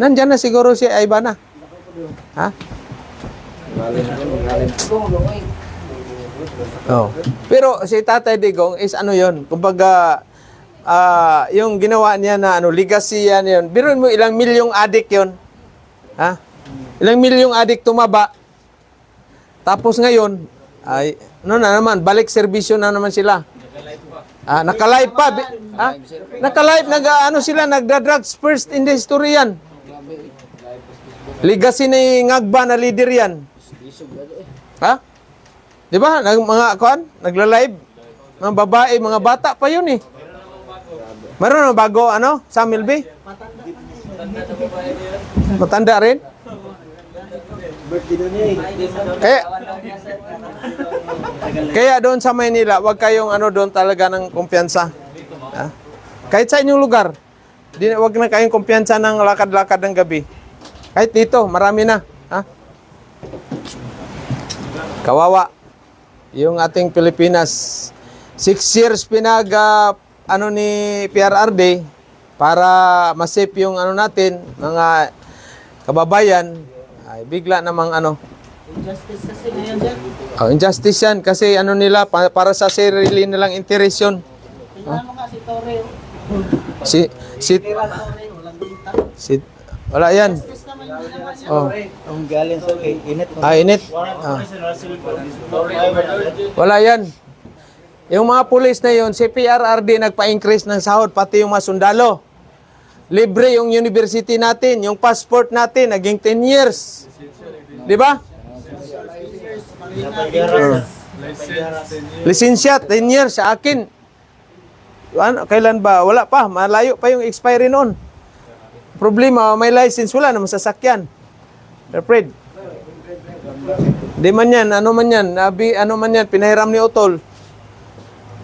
S2: Nandyan na siguro si Aibana. Ha? Oh. Pero si Tatay Digong is yon, kumbaga yung ginawa niya na legacy yan yun. Biruin mo ilang milyong adik yon. Ha? Ilang milyong adik tumaba. Tapos ngayon ay na naman balik serbisyo na naman sila. Naka-live pa. Naka-live sila nagda-drugs first in the history yan. Legacy ni Ngagba na leader yan. Ha? Di ba? Nagla-live. Mga babae, mga bata pa yun eh. Meron na bago, Samuel B? Matanda rin? Kaya doon sa Maynila, wag kayong doon talaga ng kumpiyansa. Ha? Kahit sa inyong lugar, wag na kayong kumpiyansa ng lakad-lakad ng gabi. Kahit dito, marami na. Ha? Kawawa. Yung ating Pilipinas, 6 years ni PRRD para ma-save yung natin, mga kababayan, ay bigla namang
S4: Injustice kasi yan dyan.
S2: injustice yan kasi nila, para sa sarili nilang interes yun.
S4: Tingnan mo nga si Torre.
S2: Wala yan. Oh.
S5: Ang galing sa init.
S2: Init. Wala yan. Yung mga pulis na yun, si PRRD nagpa-increase ng sahod, pati yung mga sundalo. Libre yung university natin, yung passport natin, naging 10 years. Di ba? Lisensya, 10 years sa akin. Kailan ba? Wala pa. Malayo pa yung expiry noon. Problema, may license, wala naman sasakyan. Fred. Di man yan, ano man yan, ano man yan, pinahiram ni Utol.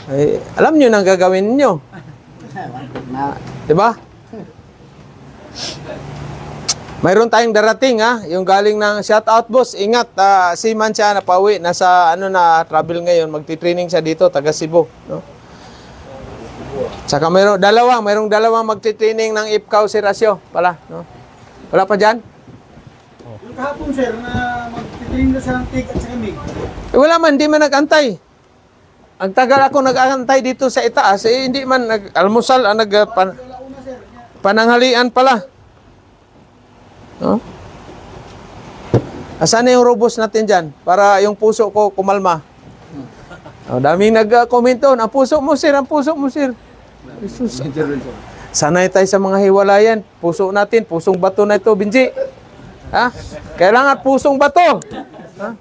S2: Ay, alam nyo nang gagawin niyo. Diba? Mayroon tayong darating ha, yung galing ng shout out boss. Ingat, seaman siya, napauwi, nasa travel ngayon, magti-training siya dito, taga Cebu, no? Saka mayroong dalawang magti-training ng IPCAO si Rasyo pala, no? Wala pa diyan?
S5: Yung kahapon sir na magtitrain na sa TIG at sa kamig.
S2: Wala man, di man nag-antay. Ang tagal ako nag-antay dito sa itaas, hindi man nag-almusal, pananghalian pala. No? Asan na yung robos natin dyan? Para yung puso ko kumalma. Daming nag-comment doon. Ang puso mo, sir. Ang puso mo, sir. Jesus. Sanay tayo sa mga hiwalayan. Puso natin. Pusong bato na ito, Binji. Ha? Kailangan pusong bato. Ha?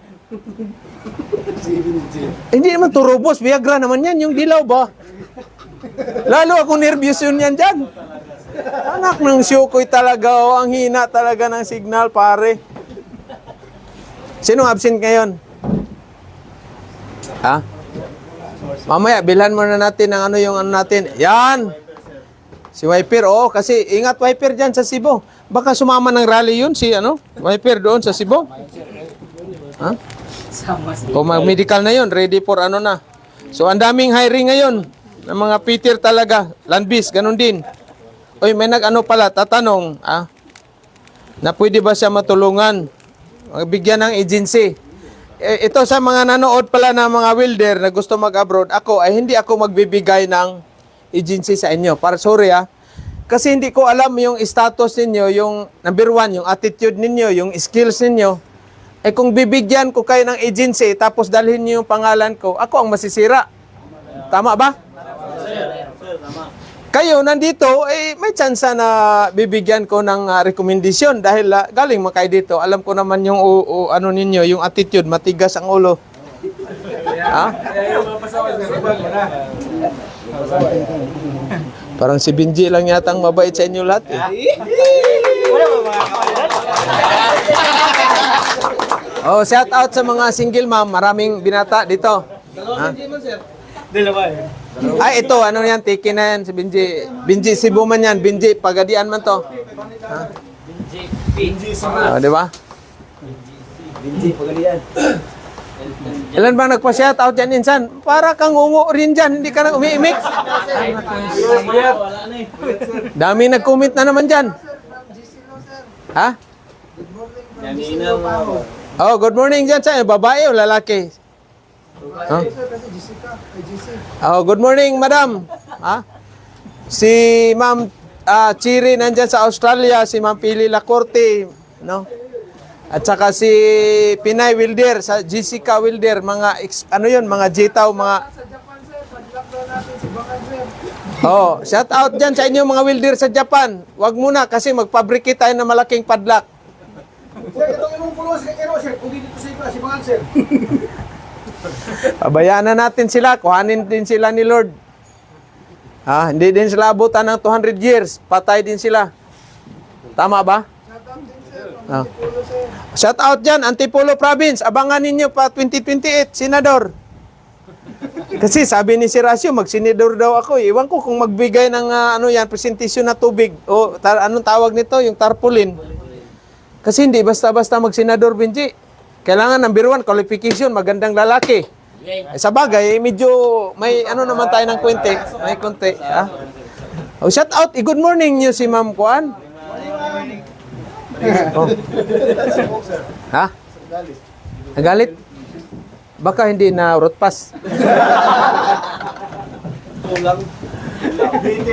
S2: Hindi naman to robos. Viagra naman yan. Yung dilaw ba? Lalo ako nervyos yun yan dyan. Anak ng Syokoy talaga, oh, ang hina talaga ng signal, pare. Sino absent ngayon? Ha? Mamaya, bilhan muna natin ng yung natin. Yan! Si Wiper, oh, kasi ingat Wiper dyan sa Cebu. Baka sumama ng rally yun, Wiper doon sa Cebu. Ha? O medical na yun, ready for na. So, ang daming hiring ngayon ng mga Peter talaga. Landbis, ganun din. Oy, may pala, tatanong, na pwede ba siya matulungan? Bigyan ng agency. Ito sa mga nanood pala ng mga welder na gusto mag-abroad, hindi ako magbibigay ng agency sa inyo. Sorry kasi hindi ko alam yung status ninyo, yung number 1, yung attitude ninyo, yung skills ninyo. Kung bibigyan ko kayo ng agency, tapos dalhin niyo yung pangalan ko, ako ang masisira. Tama ba? Kayo nandito, may chance na bibigyan ko ng rekomendasyon dahil galing makay dito. Alam ko naman yung ninyo, yung attitude, matigas ang ulo. Ha? Parang si Binji lang yata ang mabait sa inyo lahat. Oh, shout out sa mga single mom, maraming binata dito. Ha? Ay, ito, yan, tiki na yan, si Binji. Binji, Cebu man yan, Binji, Pagadian man to. Ha? Di ba?
S4: Binji, Pagadian.
S2: Ilan bang nagpa-shout out yan, insan? Para kang ungo rin dyan, hindi ka na umiimik. Dami nag-comment na naman dyan. Ha? Oh, good morning dyan sa babae o lalaki? Huh? Oh, good morning, madam. Ha? Si Ma'am Chiri nandyan sa Australia, si Ma'am Pili Lacorte, no? At saka si Pinay Wilder, sa Jessica Wilder, mga mga Jitaw, mga Oh, shout out dyan sa inyo mga welder sa Japan. Wag muna kasi magpabricate tayo ng malaking padlock.
S5: Sir, itong imong puluwas kay Kero, sir. Kung dito sa iba, si Mangan, sir.
S2: Pabayaan na natin sila, kuhanin din sila ni Lord. Hindi din sila abutan ng 200 years, patay din sila. Tama ba? Shout out dyan, Antipolo Province. Abangan ninyo pa 2028, Senador. Kasi sabi ni si Rasyo, mag-senador daw ako. Iwan ko kung magbigay ng presentasyon na tubig. O anong tawag nito? Yung tarpaulin. Kasi hindi basta-basta mag-senador, Benji. Kailangan number 1, qualification, magandang lalaki. Sa bagay, medyo may naman tayo ng kwente. May konti. Oh, shout out, good morning niyo si Ma'am Kuan. Oh. Ha? Nagalit? Baka hindi na road pass.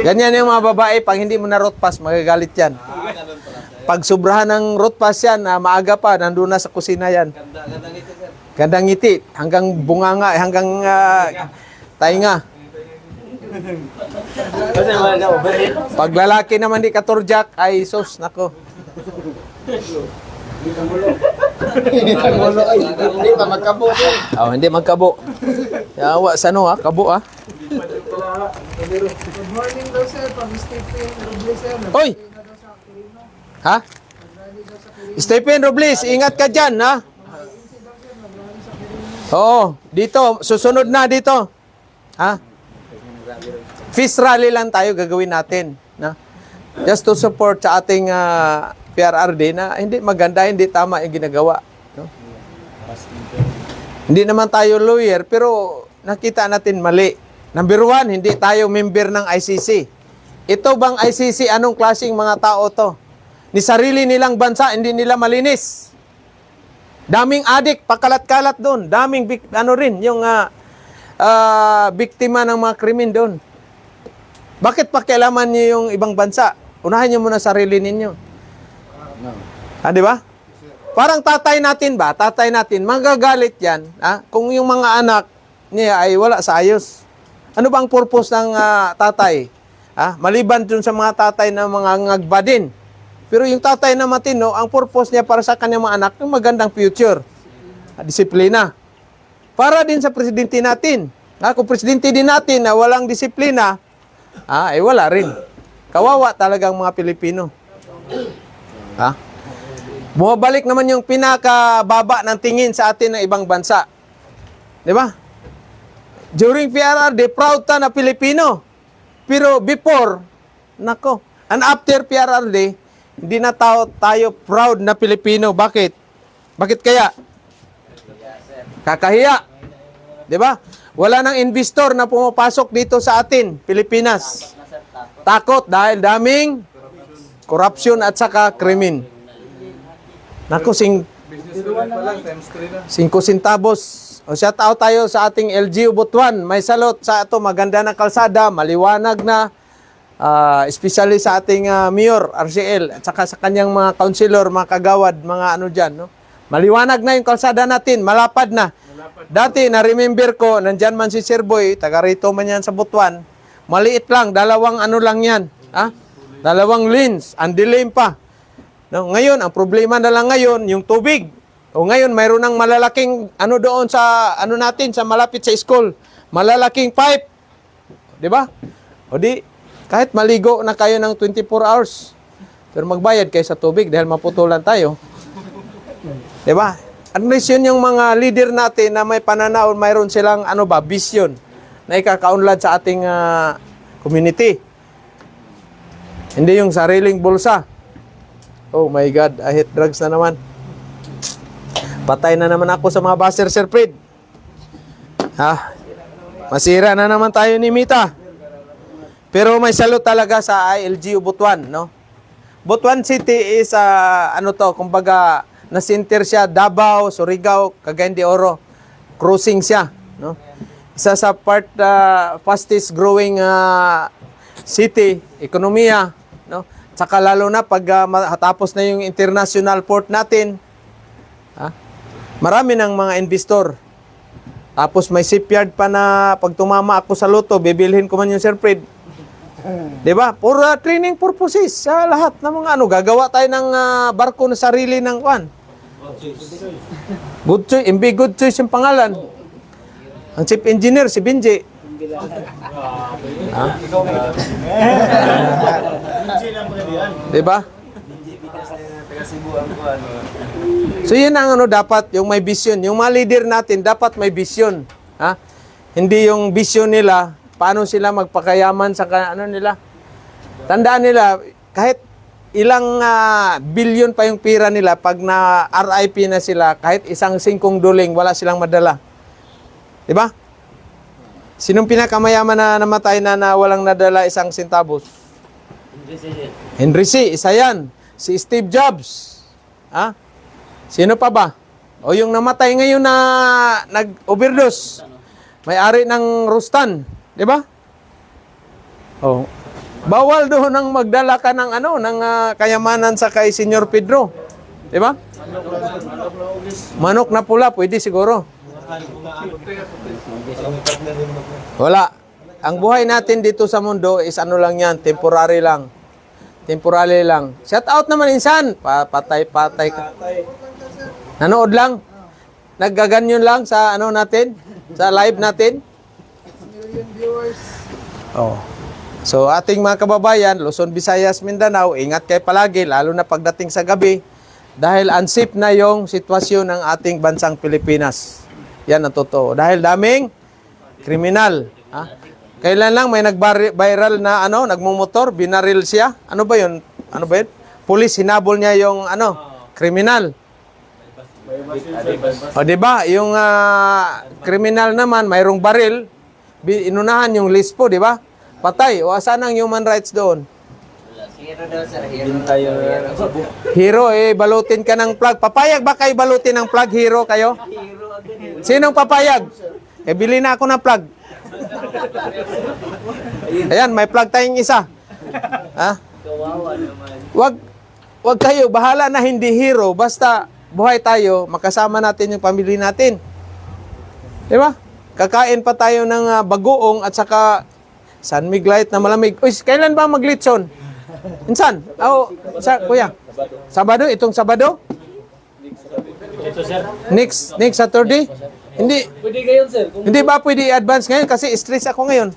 S2: Ganyan yung mga babae, pag hindi mo na road pass, magagalit yan. Pag sobrahan ng road pass yan, maaga pa, nandun na sa kusina yan. Gandang ngiti, hanggang bunganga, hanggang tainga. Pag lalaki naman di katurjak, ay sos, nako.
S5: Hindi pa magkabo.
S2: Oh, hindi magkabo. Yawa sa kabo
S5: Good morning daw, sir. Pag-Stephen Robles, sir.
S2: Oy! Ha? Stephen Robles, ingat ka dyan, ha? Oo, dito, susunod na dito. Ha? Feast rally lang tayo gagawin natin. Na? Just to support sa ating PRRD na hindi maganda, hindi tama yung ginagawa. No? Hindi naman tayo lawyer, pero nakita natin mali. Number one, hindi tayo member ng ICC. Ito bang ICC, anong klaseng mga tao to? Ni sarili nilang bansa, hindi nila malinis. Daming adik, pakalat-kalat doon. Daming, yung biktima ng mga krimen doon. Bakit pakialaman niyo yung ibang bansa? Unahin niyo muna sarili ninyo. Di ba? Parang tatay natin ba? Tatay natin, magagalit yan. Kung yung mga anak niya ay wala sa ayos. Ano bang purpose ng tatay? Maliban dun sa mga tatay na mga ngagba din. Pero yung tatay na matino, ang purpose niya para sa kanyang mga anak, yung magandang future. Disiplina. Para din sa presidente natin. Kung presidente din natin na walang disiplina, wala rin. Kawawa talagang mga Pilipino. Bumabalik naman yung pinakababa ng tingin sa atin ng ibang bansa. Di ba? During PRRD, proud ta na Pilipino. Pero before, and after PRRD, hindi na tayo proud na Pilipino. Bakit? Bakit kaya? Kakahiya. Di ba? Wala nang investor na pumapasok dito sa atin, Pilipinas. Takot dahil daming corruption at saka krimen.
S6: Business pa lang, times 3 na.
S2: 5 centavos. O shout out tayo sa ating LGU Butuan. May salot sa ito, maganda na kalsada, maliwanag na. Especially sa ating Mayor, RCL, at saka sa kanyang mga councilor, mga kagawad, mga ano dyan. No? Maliwanag na yung kalsada natin, malapad na. Dati, na-remember ko, nandyan man si Sir Boy, taga rito man yan sa Butuan, maliit lang, dalawang ano lang yan. Dalawang lanes, ang dilim pa. No? Ngayon, ang problema na lang ngayon, yung tubig. O ngayon, mayroon ng malalaking ano doon sa ano natin, sa malapit sa school. Malalaking pipe. Di ba? O di, kahit maligo na kayo ng 24 hours, pero magbayad kayo sa tubig dahil maputulan tayo. Di ba? At least yun yung mga leader natin na may pananaw, mayroon silang vision na ikakaunlad sa ating community. Hindi yung sariling bulsa. Oh my God, I hate drugs na naman. Patay na naman ako sa mga baser, Sir Fred. Masira na naman tayo ni Mita. Pero may salute talaga sa ILGU Butuan, no? Butuan City is kumbaga na-center siya Davao, Surigao, Cagayan de Oro. Cruising siya, no? Isa sa fastest growing city, ekonomiya, no? Saka lalo na pag matapos na yung international port natin, marami ng mga investor. Tapos may shipyard pa na pag tumama ako sa loto, bibilhin ko man yung Sir Fred. Diba? For training purposes sa lahat ng mga gagawa tayo ng barko na sarili ng Good Choice, MB Good Choice yung pangalan. Ang chief engineer si Benji. Diba? So yun ang dapat, yung may vision. Yung mga leader natin, dapat may vision. Hindi yung vision nila, paano sila magpakayaman sa nila. Tandaan nila, kahit ilang bilyon pa yung pira nila, pag na RIP na sila, kahit isang 5 duling, wala silang madala. Diba? Sinong pinakamayaman na namatay na walang nadala isang centavos? Henry C. Isa yan. Si Steve Jobs. Sino pa ba? O yung namatay ngayon na nag-overdose. May-ari ng Rustan. Diba? Oh. Bawal doon ang magdala ka ng ng kayamanan sa kay Senyor Pedro. Diba? Manok na pula, pwede siguro. Wala. Ang buhay natin dito sa mundo is lang yan, temporary lang. Temporary lang. Shout out naman insan. Patay ka. Nanood lang. Naggaganyon lang sa natin, sa live natin. Oh. So ating mga kababayan, Luzon, Visayas, Mindanao, ingat kayo palagi, lalo na pagdating sa gabi, dahil unsafe na yung sitwasyon ng ating bansang Pilipinas. Yan ang totoo. Dahil daming kriminal. Ha? Kailan lang may nag-viral na nagmumotor, binaril siya. Ano ba yun? Pulis, hinabol niya yung kriminal. O, di ba? Yung kriminal naman, mayroong baril, inunahan yung lispo, di ba? Patay. O, asan ang human rights doon?
S4: Hero daw, sir. Hero.
S2: Hero, balutin ka ng plug. Papayag ba kayo balutin ng plug, hero kayo?
S4: Hero agad.
S2: Sinong papayag? Bili na ako ng plug. Ayan, may plug tayong isa. Ha?
S4: Kawawa naman.
S2: Wag kayo, bahala na hindi hero. Basta buhay tayo, makasama natin yung pamilya natin. Di ba? Kakain pa tayo ng bagoong at saka San Light na malamig. Uy, kailan ba maglitson? Insan? Kuya? Sabado? Itong Sabado? Next Saturday? Hindi.
S3: Pwede kayo, sir. Kung
S2: Hindi ba pwede i-advance ngayon kasi stress ako ngayon?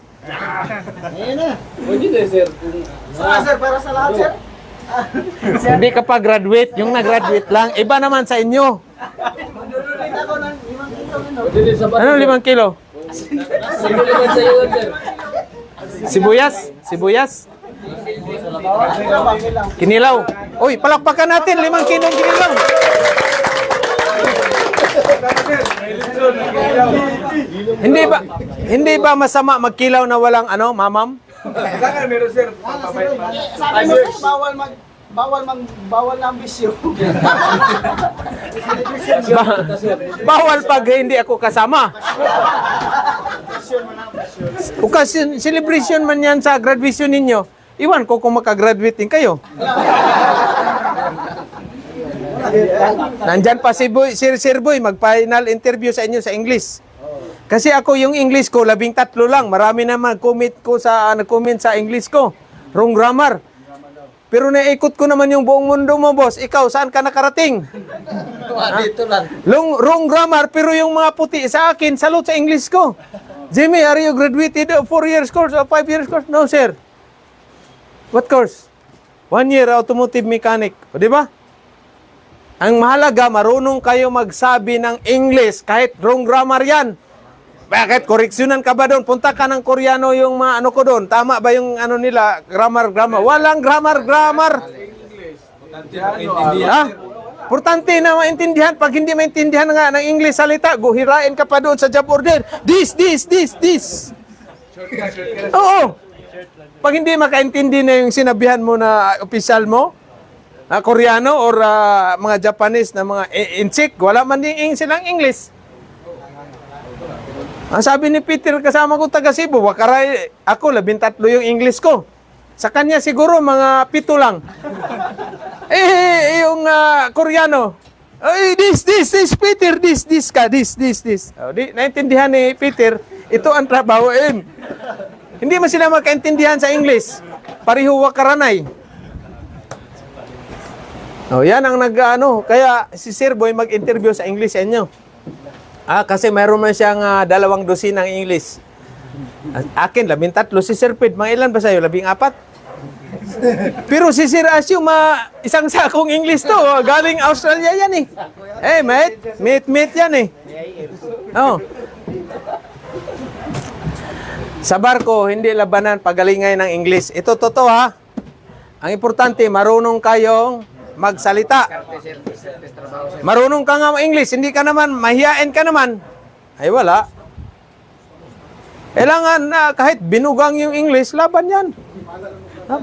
S3: pwede na, sir. Kung,
S5: Sir, para sa lahat, sir.
S2: Hindi ka pa graduate, yung nag-graduate lang. Iba naman sa inyo.
S5: Ako ng 5 kilo,
S3: pwede din sa
S2: Ano 5 kilo?
S3: Pwede naman sa iyo, sir.
S2: Sibuyas? Kinilaw. Uy, palakpakan natin 5 kilo kinilaw. Hindi ba masama magkilaw na walang mamam?
S6: Kailangan meron sir.
S5: Sabi mo, sir, bawal na ang bisyo.
S2: Bawal pag hindi ako kasama. Occasion, celebration man yan sa graduation ninyo. Iwan ko kung makagraduate din kayo. Nandyan pa si Sir Boy, mag-final interview sa inyo sa English. Kasi ako yung English ko, 13 lang. Marami naman nag-comment sa English ko. Wrong grammar. Pero naikot ko naman yung buong mundo mo, boss. Ikaw, saan ka nakarating?
S4: Dito lang.
S2: Wrong grammar, pero yung mga puti sa akin, salute sa English ko. Jimmy, are you graduated of 4 years course or 5 years course? No, sir. What course? 1 year automotive mechanic. O, di ba? Ang mahalaga, marunong kayo magsabi ng English kahit wrong grammar yan. Bakit? Koreksyonan ka ba doon? Punta ka ng Koreano yung mga ko doon. Tama ba yung nila? Grammar. Walang grammar. Ha? Importante na maintindihan. Pag hindi maintindihan nga ng English salita, guhirain ka pa doon sa job order. This. Oo. Pag hindi makaintindi na yung sinabihan mo na opisyal mo, Koreano or mga Japanese na mga insik, wala man din silang English. Ang sabi ni Peter, kasama ko taga Cebu, wakaray, ako, 13 yung English ko. Sa kanya siguro mga 7 lang. Yung Koreano, this, Peter, this ka, this. Naintindihan ni Peter, ito ang trabahoin. Hindi man sila makaintindihan sa English. Pariho wakaranay. Yan ang kaya si Sir Boy mag-interview sa English sa inyo. Kasi mayroon man siyang 2 dosinang English. Akin, 13. Si Sir Pid, mga ilan ba sa'yo? 14? Pero si Sir Asyo, isang sakong English to. Galing Australia yan eh. Mate yan eh. Sa barko, hindi labanan pagalingay ng English. Ito totoo ha. Ang importante, marunong kayong magsalita. Marunong ka nga English, hindi ka naman, mahiyain ka naman. Ay wala. Kailangan na kahit binugang yung English, laban yan.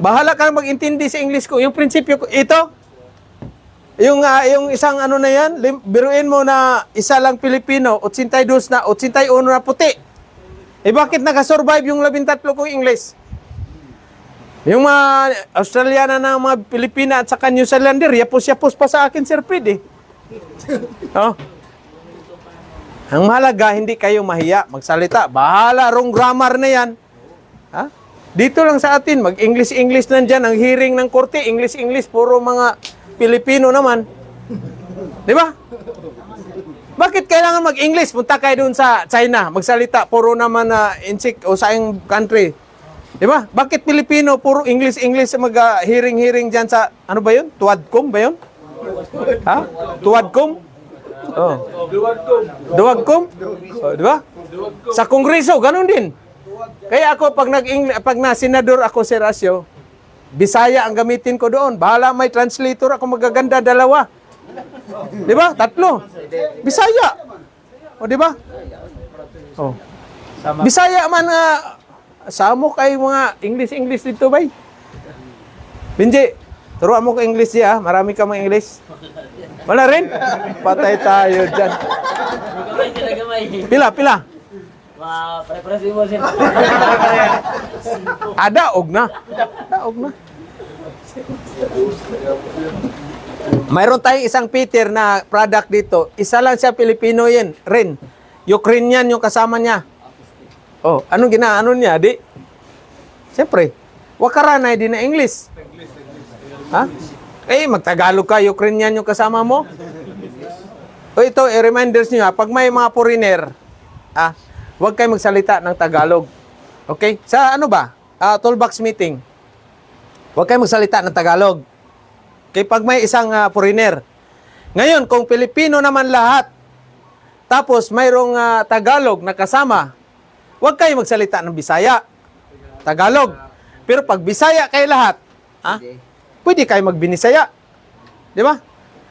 S2: Bahala ka mag-intindi sa English ko. Yung prinsipyo ko, ito, yung isang na yan, biruin mo na isa lang Pilipino, 82 na, 81 na puti. Bakit nakasurvive yung 13 kong English? Yung mga Australiana na mga Pilipina at saka New Zealander, yapos-yapos pa sa akin, Sir Pid Ang mahalaga, hindi kayo mahiya, magsalita. Bahala, wrong grammar na yan. Dito lang sa atin, mag-English nandyan, ang hearing ng korte, English, puro mga Pilipino naman. Di ba? Bakit kailangan mag-English? Punta kayo doon sa China, magsalita, puro naman insik o sa iyong country. Di ba? Bakit Pilipino, puro English mag-hearing dyan sa, ano ba yun? Tuwadcom ba yun? Tuwadcom? Oh.
S6: Duwagkom.
S2: Duwagkom? Oh, di ba? Sa Kongreso, ganun din. Kaya ako, pag na senador ako, Sir Asyo, Bisaya ang gamitin ko doon. Bahala, may translator ako magaganda, 2. Di ba? 3. Bisaya. O, di ba? Oh. Bisaya man nga, samo kay mga English dito, bay. Benji, turuan mo ko English diya, marami ka mga English. Wala rin? Patay tayo dyan.
S4: Gamay sila, gamay.
S2: Pila.
S4: Pare-pare mo sir.
S2: Daog na. Mayroon tayong isang Peter na product dito. Isa lang siya Pilipino yan. Rin. Ukrainian yung kasama niya. Oh, anong ginaano niya, di? Siyempre, wakaranay din na English. Ha? Magtagalog ka, Ukrainian yung kasama mo. O ito, reminders niyo, pag may mga foreigner, huwag kayo magsalita ng Tagalog. Okay? Sa ano ba? Toolbox meeting. Huwag kayo magsalita ng Tagalog. Okay, pag may isang foreigner. Ngayon, kung Pilipino naman lahat, tapos mayroong Tagalog na kasama, huwag kayo magsalita ng Bisaya. Tagalog. Pero pag Bisaya kayo lahat, pwede kayo magbinisaya. Di ba?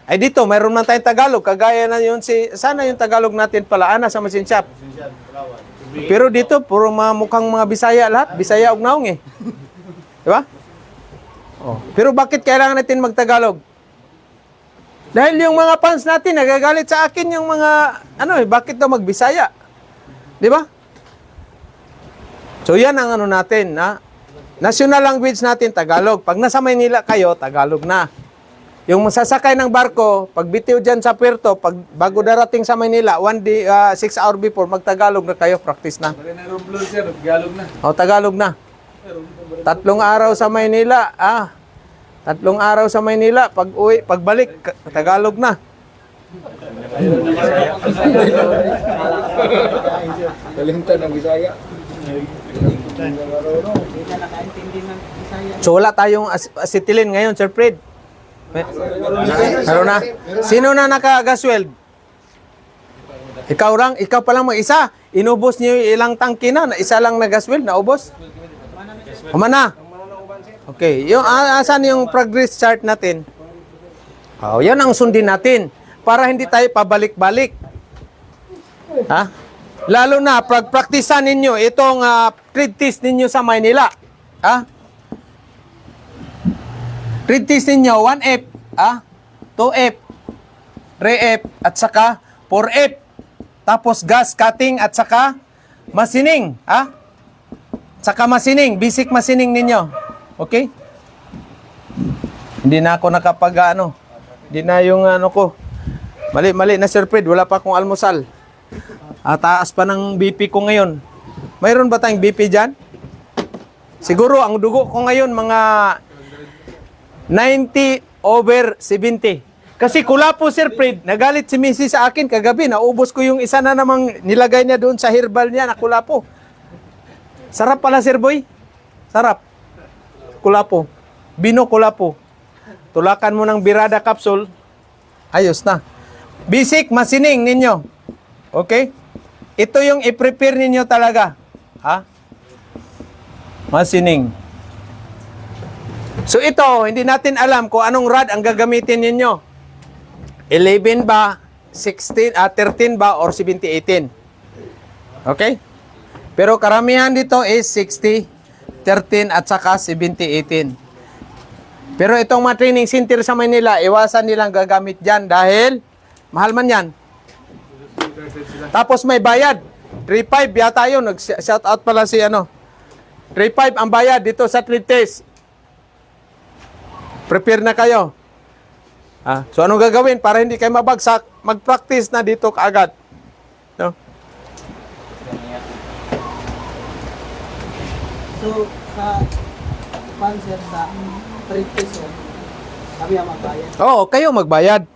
S2: Ay dito, mayroon man tayong Tagalog. Kagaya na yun sana yung Tagalog natin pala, sa machine shop. Pero dito, puro mukhang mga Bisaya lahat. Bisaya og naong eh. Di ba? Oh. Pero bakit kailangan natin magtagalog? Dahil yung mga fans natin, nagagalit sa akin yung mga, bakit daw magbisaya? Di ba? So yan ang natin, national language natin, Tagalog. Pag nasa Maynila kayo, Tagalog na. Yung masasakay ng barko, pag bitiw dyan sa puerto, bago darating sa Maynila, 1 day, 6 hours before, magtagalog na kayo, practice na.
S6: Pag na rumblon sir, Tagalog na.
S2: O, Tagalog na. 3 araw sa Maynila, 3 araw sa Maynila, pag uwi, pagbalik, Tagalog na.
S6: Kalimutan ng Bisaya.
S2: So wala tayong acetylene ngayon, Sir Fred. Meron na. Sino na naka-gasweld? Ikaw pa lang mag-isa. Inubos niyo yung ilang tangke na isa lang na gasweld, naubos? Umana. Okay, yung asan yung progress chart natin? Yan ang sundin natin para hindi tayo pabalik-balik. Lalo na praktisan ninyo itong trade test ninyo sa Maynila. Trade test ninyo 1F, 2F, 3F at saka 4F. Tapos gas cutting at saka machining, Saka machining, basic machining ninyo. Okay? Hindi na ako hindi na yung ko. Mali na Sir Fred, wala pa akong almusal. Taas pa ng BP ko ngayon. Mayroon ba tayong BP dyan? Siguro, ang dugo ko ngayon, mga 90/70. Kasi kulapo, Sir Fred, nagalit si Missy sa akin kagabi. Naubos ko yung isa na namang nilagay niya doon sa herbal niya na kulapo. Sarap pala, Sir Boy. Sarap. Kulapo. Bino kulapo. Tulakan mo ng Birada capsule. Ayos na. Basic machining ninyo. Okay? Ito yung i-prepare ninyo talaga. Machining. So ito, hindi natin alam kung anong rod ang gagamitin ninyo. 11 ba, 16, 13 ba, or 70-18. Okay? Pero karamihan dito is 60, 13 at saka 70-18. Pero itong mga training center sa Manila, iwasan nilang gagamit dyan dahil mahal man yan. Tapos may bayad. 3.5 yata yun. Nag-shout out pala si 3.5 ang bayad dito sa trade test. Prepare na kayo. So anong gagawin para hindi kayo mabagsak? Mag-practice na dito kaagad. No?
S4: So, sa sponsor sa trade-test, kami ang magbayad.
S2: Oo, kayo magbayad.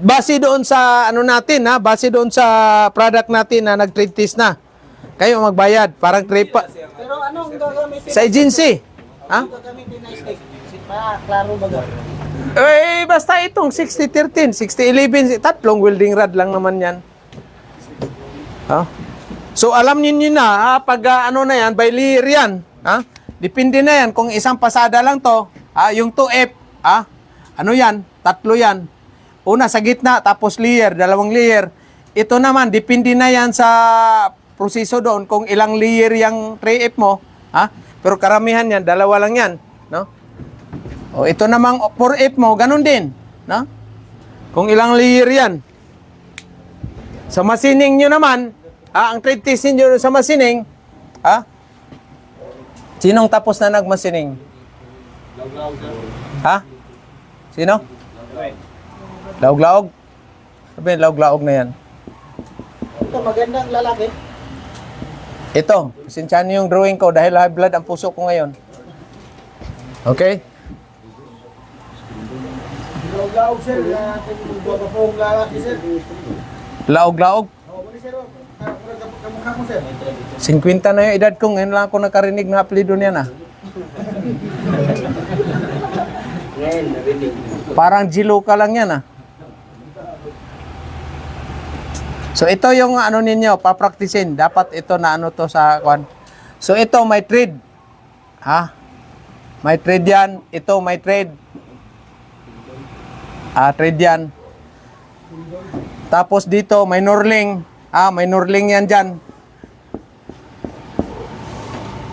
S2: Base doon sa natin, base doon sa product natin na nag-trade test na. Kayo magbayad, parang
S4: Pero anong gagamitin?
S2: sa agency.
S4: Anong gagamitin na stick? Para klaro ba?
S2: Eh, basta itong 6013, 6011, tatlong welding rod lang naman yan. Ha? So, alam niyo na, pag ano na yan, by layer yan. Ha? Depende na yan kung isang pasada lang to, yung 2F, ano yan, tatlo yan. Una sa gitna, tapos layer, dalawang layer. Ito naman, depende na yan sa proseso doon kung ilang layer yung 3F mo. Pero karamihan yan, dalawa lang yan. No? O, ito namang 4F mo, ganun din. No? Kung ilang layer yan. Sa machining nyo naman, ang trade test nyo sa machining, sinong tapos na nagmachining? Sino? Laog-laog? Sabi, laog-laog na yan.
S5: Ito, magandang lalaki.
S2: Ito, pasensyahan niyo yung drawing ko dahil high blood ang puso ko ngayon. Okay?
S5: Gaw-gaw, sir. Buwa pa pong lalaki, sir.
S2: Laog-laog?
S5: Oo, muli, sir. Kamukha mo, sir.
S2: 50 na yung edad ko, ngayon lang ako nakarinig ng apelido niya na. Parang Jiluka lang yan So ito yung ano ninyo, papraktisin. Dapat ito na ano to sa kwan. So ito may thread. May thread yan. Ito may thread. Thread yan. Tapos dito may knurling. May knurling yan dyan.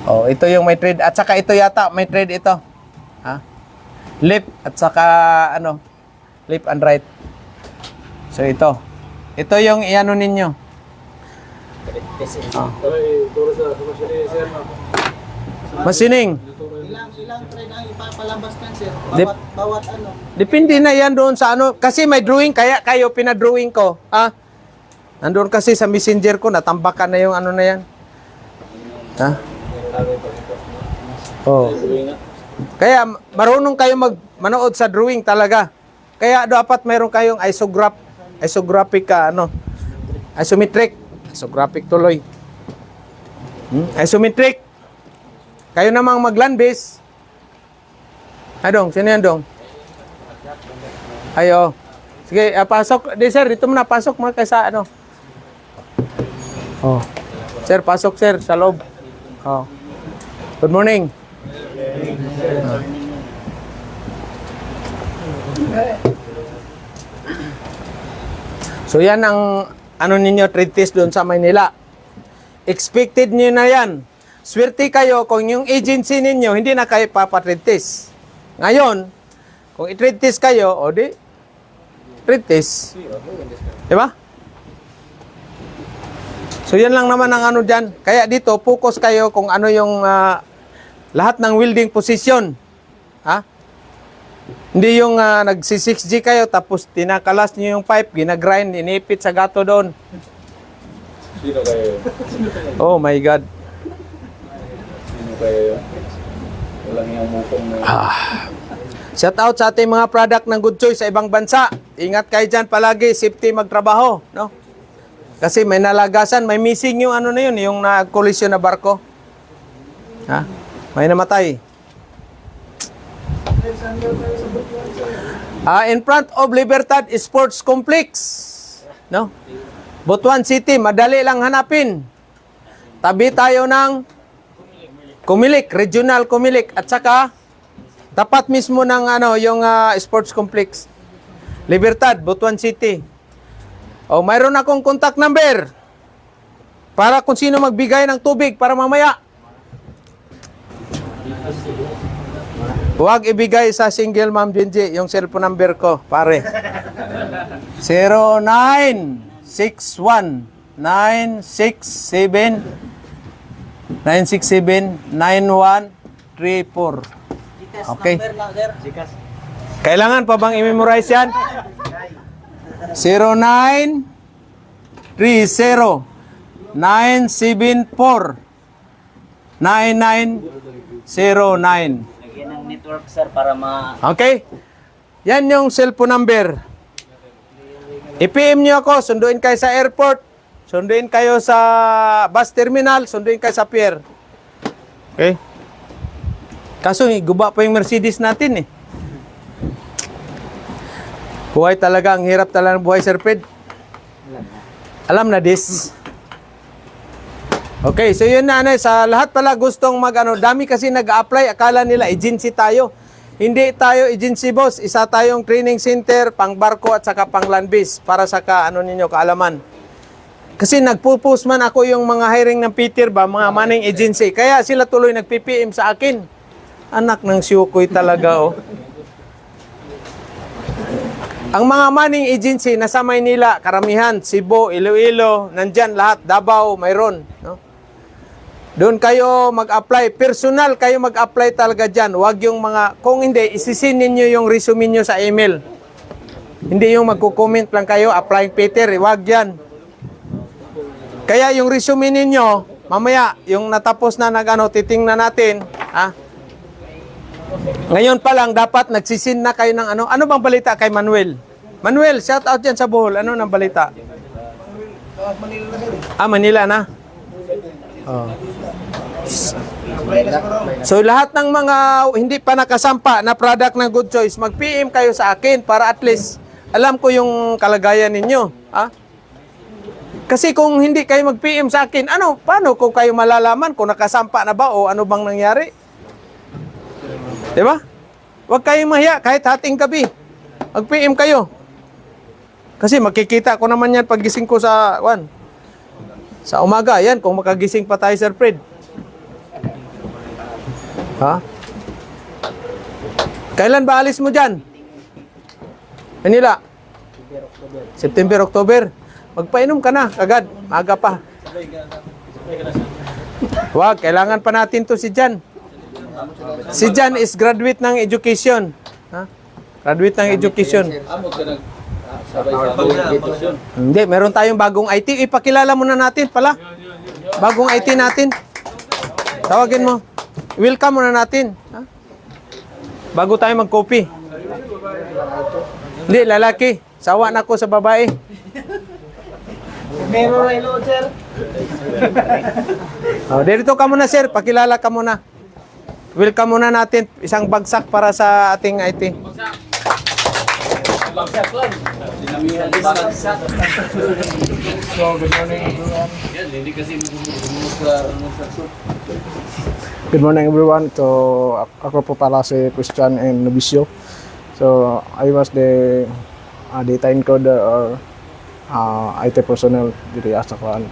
S2: Oh, ito yung may thread. At saka ito yata, may thread ito. Left at saka ano, left and right. So ito. Ito yung iano ninyo.
S6: Turo sa masyari, sir.
S2: Machining.
S5: Ilang trade ang ipapalabas kan, sir?
S2: Dep-
S5: Bawat ano.
S2: Depende na yan doon sa ano. Kasi may drawing, kaya kayo pinadrawing ko. Nandun kasi sa messenger ko, natambakan na yung ano na yan. Oh. Kaya marunong kayo manood sa drawing talaga. Kaya dapat mayroon kayong isographic isometric. Isographic tuloy. Isometric. Kayo namang mag-land base. Dong, sino yan, Dong? Ayo. Sige, pasok. Di, sir, dito muna. Pasok mo kaysa ano. Oh. Sir, pasok, sir, sa loob. Oh. Good morning. So yan ang ano ninyo trade test doon sa Maynila. Expected niyo na yan. Swerte kayo kung yung agency ninyo hindi na kayo papatrade test. Ngayon, kung i-trade test kayo, o di, trade test. Diba? So yan lang naman ang ano dyan. Kaya dito, focus kayo kung ano yung lahat ng welding position. Hindi yung nagsi-6G kayo tapos tinakalas niyo yung pipe, ginagrind, inipit sa gato doon.
S6: Sino kayo?
S2: Oh my God.
S6: Sino kayo? Walang yung mukong na...
S2: Shout out sa ating mga product ng Good Choice sa ibang bansa. Ingat kayo dyan palagi, safety magtrabaho. No? Kasi may nalagasan, may missing yung ano na yun, yung na-collision na barko. May namatay. In front of Libertad Sports Complex. No? Butuan City, madali lang hanapin. Tabi tayo ng Kumilik, Regional Kumilik at saka tapat mismo ng ano yung sports complex. Libertad, Butuan City. Mayroon akong contact number para kung sino magbigay ng tubig para mamaya. Huwag ibigay sa single Ma'am Jinji yung cellphone number ko, pare. 0967-967-9134. Okay. Kailangan pa bang i-memorize yan? 0930-974-9909.
S4: Lagyan ng network, sir, para
S2: Okay? Yan yung cellphone number. I-PM nyo ako, sunduin kayo sa airport, sunduin kayo sa bus terminal, sunduin kayo sa pier. Okay? Kaso, guba pa yung Mercedes natin eh. Buhay talaga, ang hirap talaga ng buhay, Sir Fred. Alam na this. Okay, so yun na, sa lahat pala gustong dami kasi nag-apply, akala nila agency tayo. Hindi tayo agency, boss. Isa tayong training center, pang barko at saka pang land base para sa ninyo, kaalaman. Kasi nagpo-post man ako yung mga hiring ng Peter ba, mga manning agency. Kaya sila tuloy nag-PPM sa akin. Anak ng siyukoy talaga, oh. Ang mga manning agency nasa Maynila, karamihan, Cebu, Iloilo, nandyan lahat, Davao, mayroon. No? Doon kayo mag-apply. Personal kayo mag-apply talaga dyan. Huwag yung kung hindi, isisin ninyo yung resume nyo sa email. Hindi yung magko-comment lang kayo, applying Peter, huwag yan. Kaya yung resume ninyo, mamaya, yung natapos na titingnan natin, ngayon pa lang, dapat nagsisin na kayo ng ano bang balita kay Manuel? Manuel, shout out yan sa Bohol. Ano nang balita? Manila na. Oh. So lahat ng mga hindi pa nakasampa na product ng Good Choice, mag-PM kayo sa akin para at least alam ko yung kalagayan ninyo. Kasi kung hindi kayo mag-PM sa akin, paano ko kayo malalaman kung nakasampa na ba o ano bang nangyari? Diba? Huwag kayong mahiya kahit hating gabi. Mag-PM kayo. Kasi makikita ko naman yan paggising ko sa umaga. Yan, kung makagising pa tayo, Sir Fred. Kailan ba alis mo dyan? Manila? September, October. Magpainom ka na, agad. Maaga pa. Wag, kailangan pa natin to si Jan. Si Jan is graduate ng education. Graduate ng education. Hindi, meron tayong bagong IT. Ipakilala muna natin pala. Bagong IT natin. Tawagin mo. Welcome muna natin. Bago tayo mag-copy. Hindi, lalaki. Sawa na ako sa babae.
S4: Meron na ilo, sir.
S2: Dito ka muna, sir. Pakilala ka muna. Welcome muna natin. Isang bagsak para sa ating IT.
S3: Bagsak lang. Bagsak.
S5: So, good morning everyone.
S3: Yan, hindi kasi sa soup.
S5: Good morning everyone. So, ako po pala si Christian and Novicio. So, I was the data encoder or IT personnel diri sa kuan.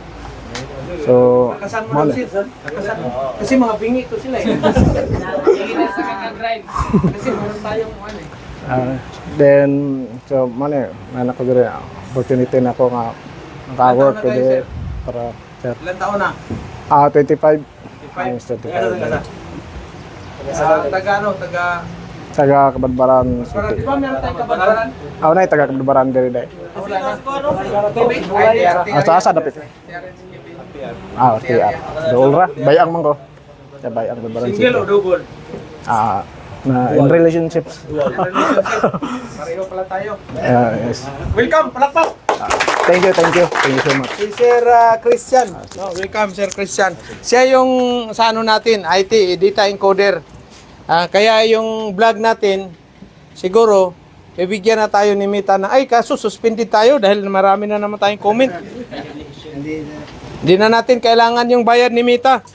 S5: So, mali.
S2: Kasi mga bingi to sila eh.
S3: Hindi na sa kaka-drive.
S2: Kasi meron tayong
S5: Then, so, mali, may ako diri opportunity na ako nga naka-work
S2: Ilan taon na kayo,
S5: pwede
S2: sir?
S5: para sir.
S2: Ilan taon na?
S5: 25.
S2: 25.
S5: 25.
S2: Taga
S5: Taga Kabadbaran
S2: Di
S5: City.
S2: ba meron tayong kabadbaran?
S5: Na taga Kabadbaran diri dai.
S2: Tubig?
S5: Asa dapit. TR. Dolra, bayang man ko. Ya bayang Kabadbaran City.
S2: Single o double?
S5: Na in relationships.
S2: Pareho pala tayo.
S5: Yes.
S2: Welcome, palakpak!
S5: Thank you so much.
S2: Si Sir Christian. Welcome, Sir Christian. Siya yung sa natin, IT, data encoder. Kaya yung vlog natin, siguro, bibigyan na tayo ni Mita na, kaso suspended tayo dahil marami na naman tayong comment. Hindi na natin kailangan yung bayad ni Mita.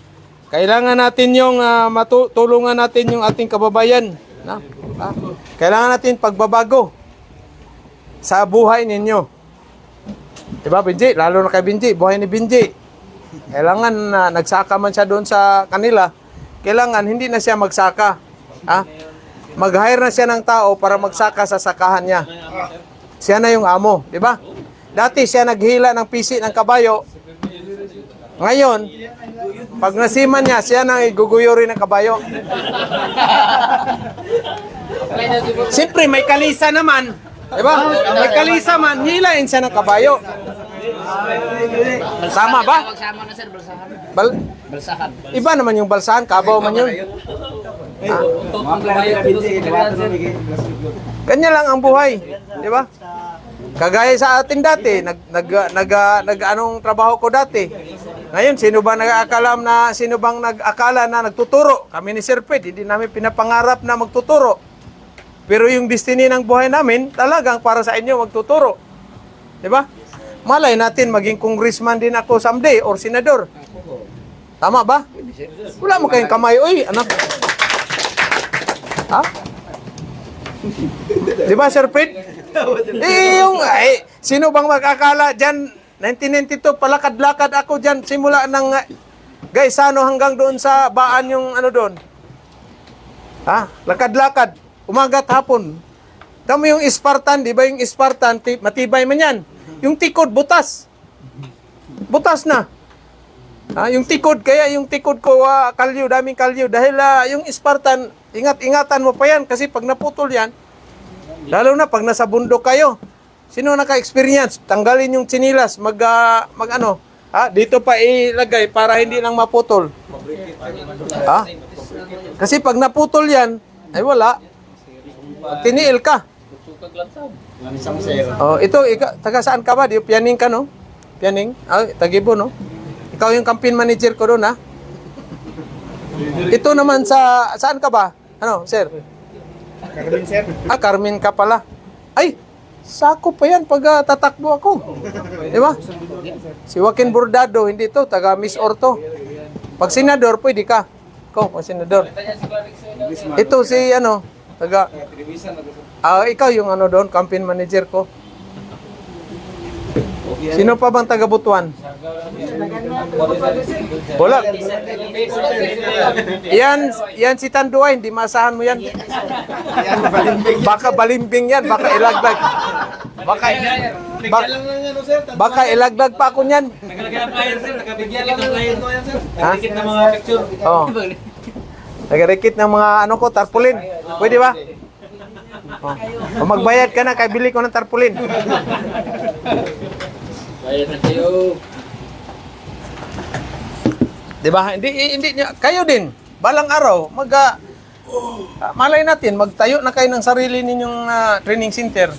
S2: Kailangan natin yung matulungan natin yung ating kababayan. Kailangan natin pagbabago sa buhay ninyo. Diba, Benji? Lalo na kay Benji, buhay ni Benji. Kailangan nagsaka man siya doon sa kanila. Kailangan hindi na siya magsaka. Mag-hire na siya ng tao para magsaka sa sakahan niya. Siya na yung amo, di ba? Dati siya naghila ng pisi ng kabayo. Ngayon, pag nasiman niya, siya nang iguguyo rin ng kabayo. Siyempre, may kalisa naman. Di ba? May kalisa man, hilain siya ng kabayo. Tama ba?
S4: Magsama na, sir, balsahan.
S2: Balsahan. Iba naman yung balsahan, kabaw man yun. Ganyan lang ang buhay. Di ba? Kagaya sa atin dati, anong trabaho ko dati. Ngayon, sino bang nag-akala na nagtuturo? Kami ni Sir Ped, hindi namin pinapangarap na magtuturo. Pero yung destiny ng buhay namin, talagang para sa inyo magtuturo. Di ba? Malay natin maging congressman din ako someday or senador. Tama ba? Wala mo kayong kamay. Uy, anak. Ha? Di ba, Sir Fred? Sino bang makakala dyan? 1992, palakad-lakad ako dyan. Simula ng Gaisano hanggang doon sa Baan yung ano doon. Ha? Lakad-lakad. Umaga't hapon. Tama yung Spartan, di ba yung Spartan, matibay man yan. Yung tikod, butas. Butas na. Ha? Yung tikod, kaya yung tikod ko, kalyo, daming kalyo. Dahil yung Spartan, ingat-ingatan mo pa yan. Kasi pag naputol yan, lalo na pag nasa bundok kayo, sino naka-experience? Tanggalin yung tsinilas, dito pa ilagay para hindi lang maputol. Ha? Kasi pag naputol yan, ay wala. Tiniil ka. Oh, ito, taga saan ka ba? Di Pianing ka, no? Pianing? Tagibo, no? Ikaw yung campaign manager ko doon, ha? Ito naman saan ka ba? Ano, sir?
S5: Carmen, sir.
S2: Carmen ka pala. Ay, sako pa yan pag tatakbo ako. Di ba? Si Joaquin Bordado, hindi to, taga Miss Orto. Pag senador, pwede ka. Ikaw, pag senador. Ito si, taga... ikaw yung doon, campaign manager ko. Sino pa bang taga Butuan? Wala. Yan si Tanduay, hindi maasahan mo yan. Baka balimbing yan, baka ilaglag. Baka ilaglag pa ako niyan.
S3: Nagalagay ng flyer, sir. Nakabigyan ng flyer mo yan, sir.
S2: Ha?
S3: Nakadikit ng mga picture.
S2: Oo. Nagarikit ng mga tarpaulin. Pwede ba? O magbayad ka na, kaya bili ko ng tarpaulin.
S3: Bayad na kayo.
S2: Diba? Hindi kayo din. Balang araw, malay natin, magtayo na kayo ng sarili ninyong training center.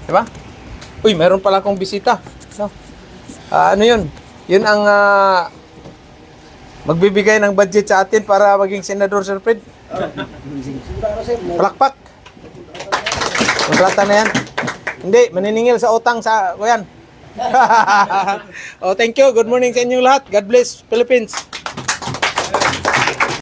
S2: Diba? Uy, meron pala akong bisita. No? Ano yun? Yun ang magbibigay ng budget sa atin para maging senador, Sir Fred. Palakpak. Kontrata na yan. Hindi, maniningil sa utang sa kuyan. Oh, thank you. Good morning sa inyong lahat. God bless Philippines.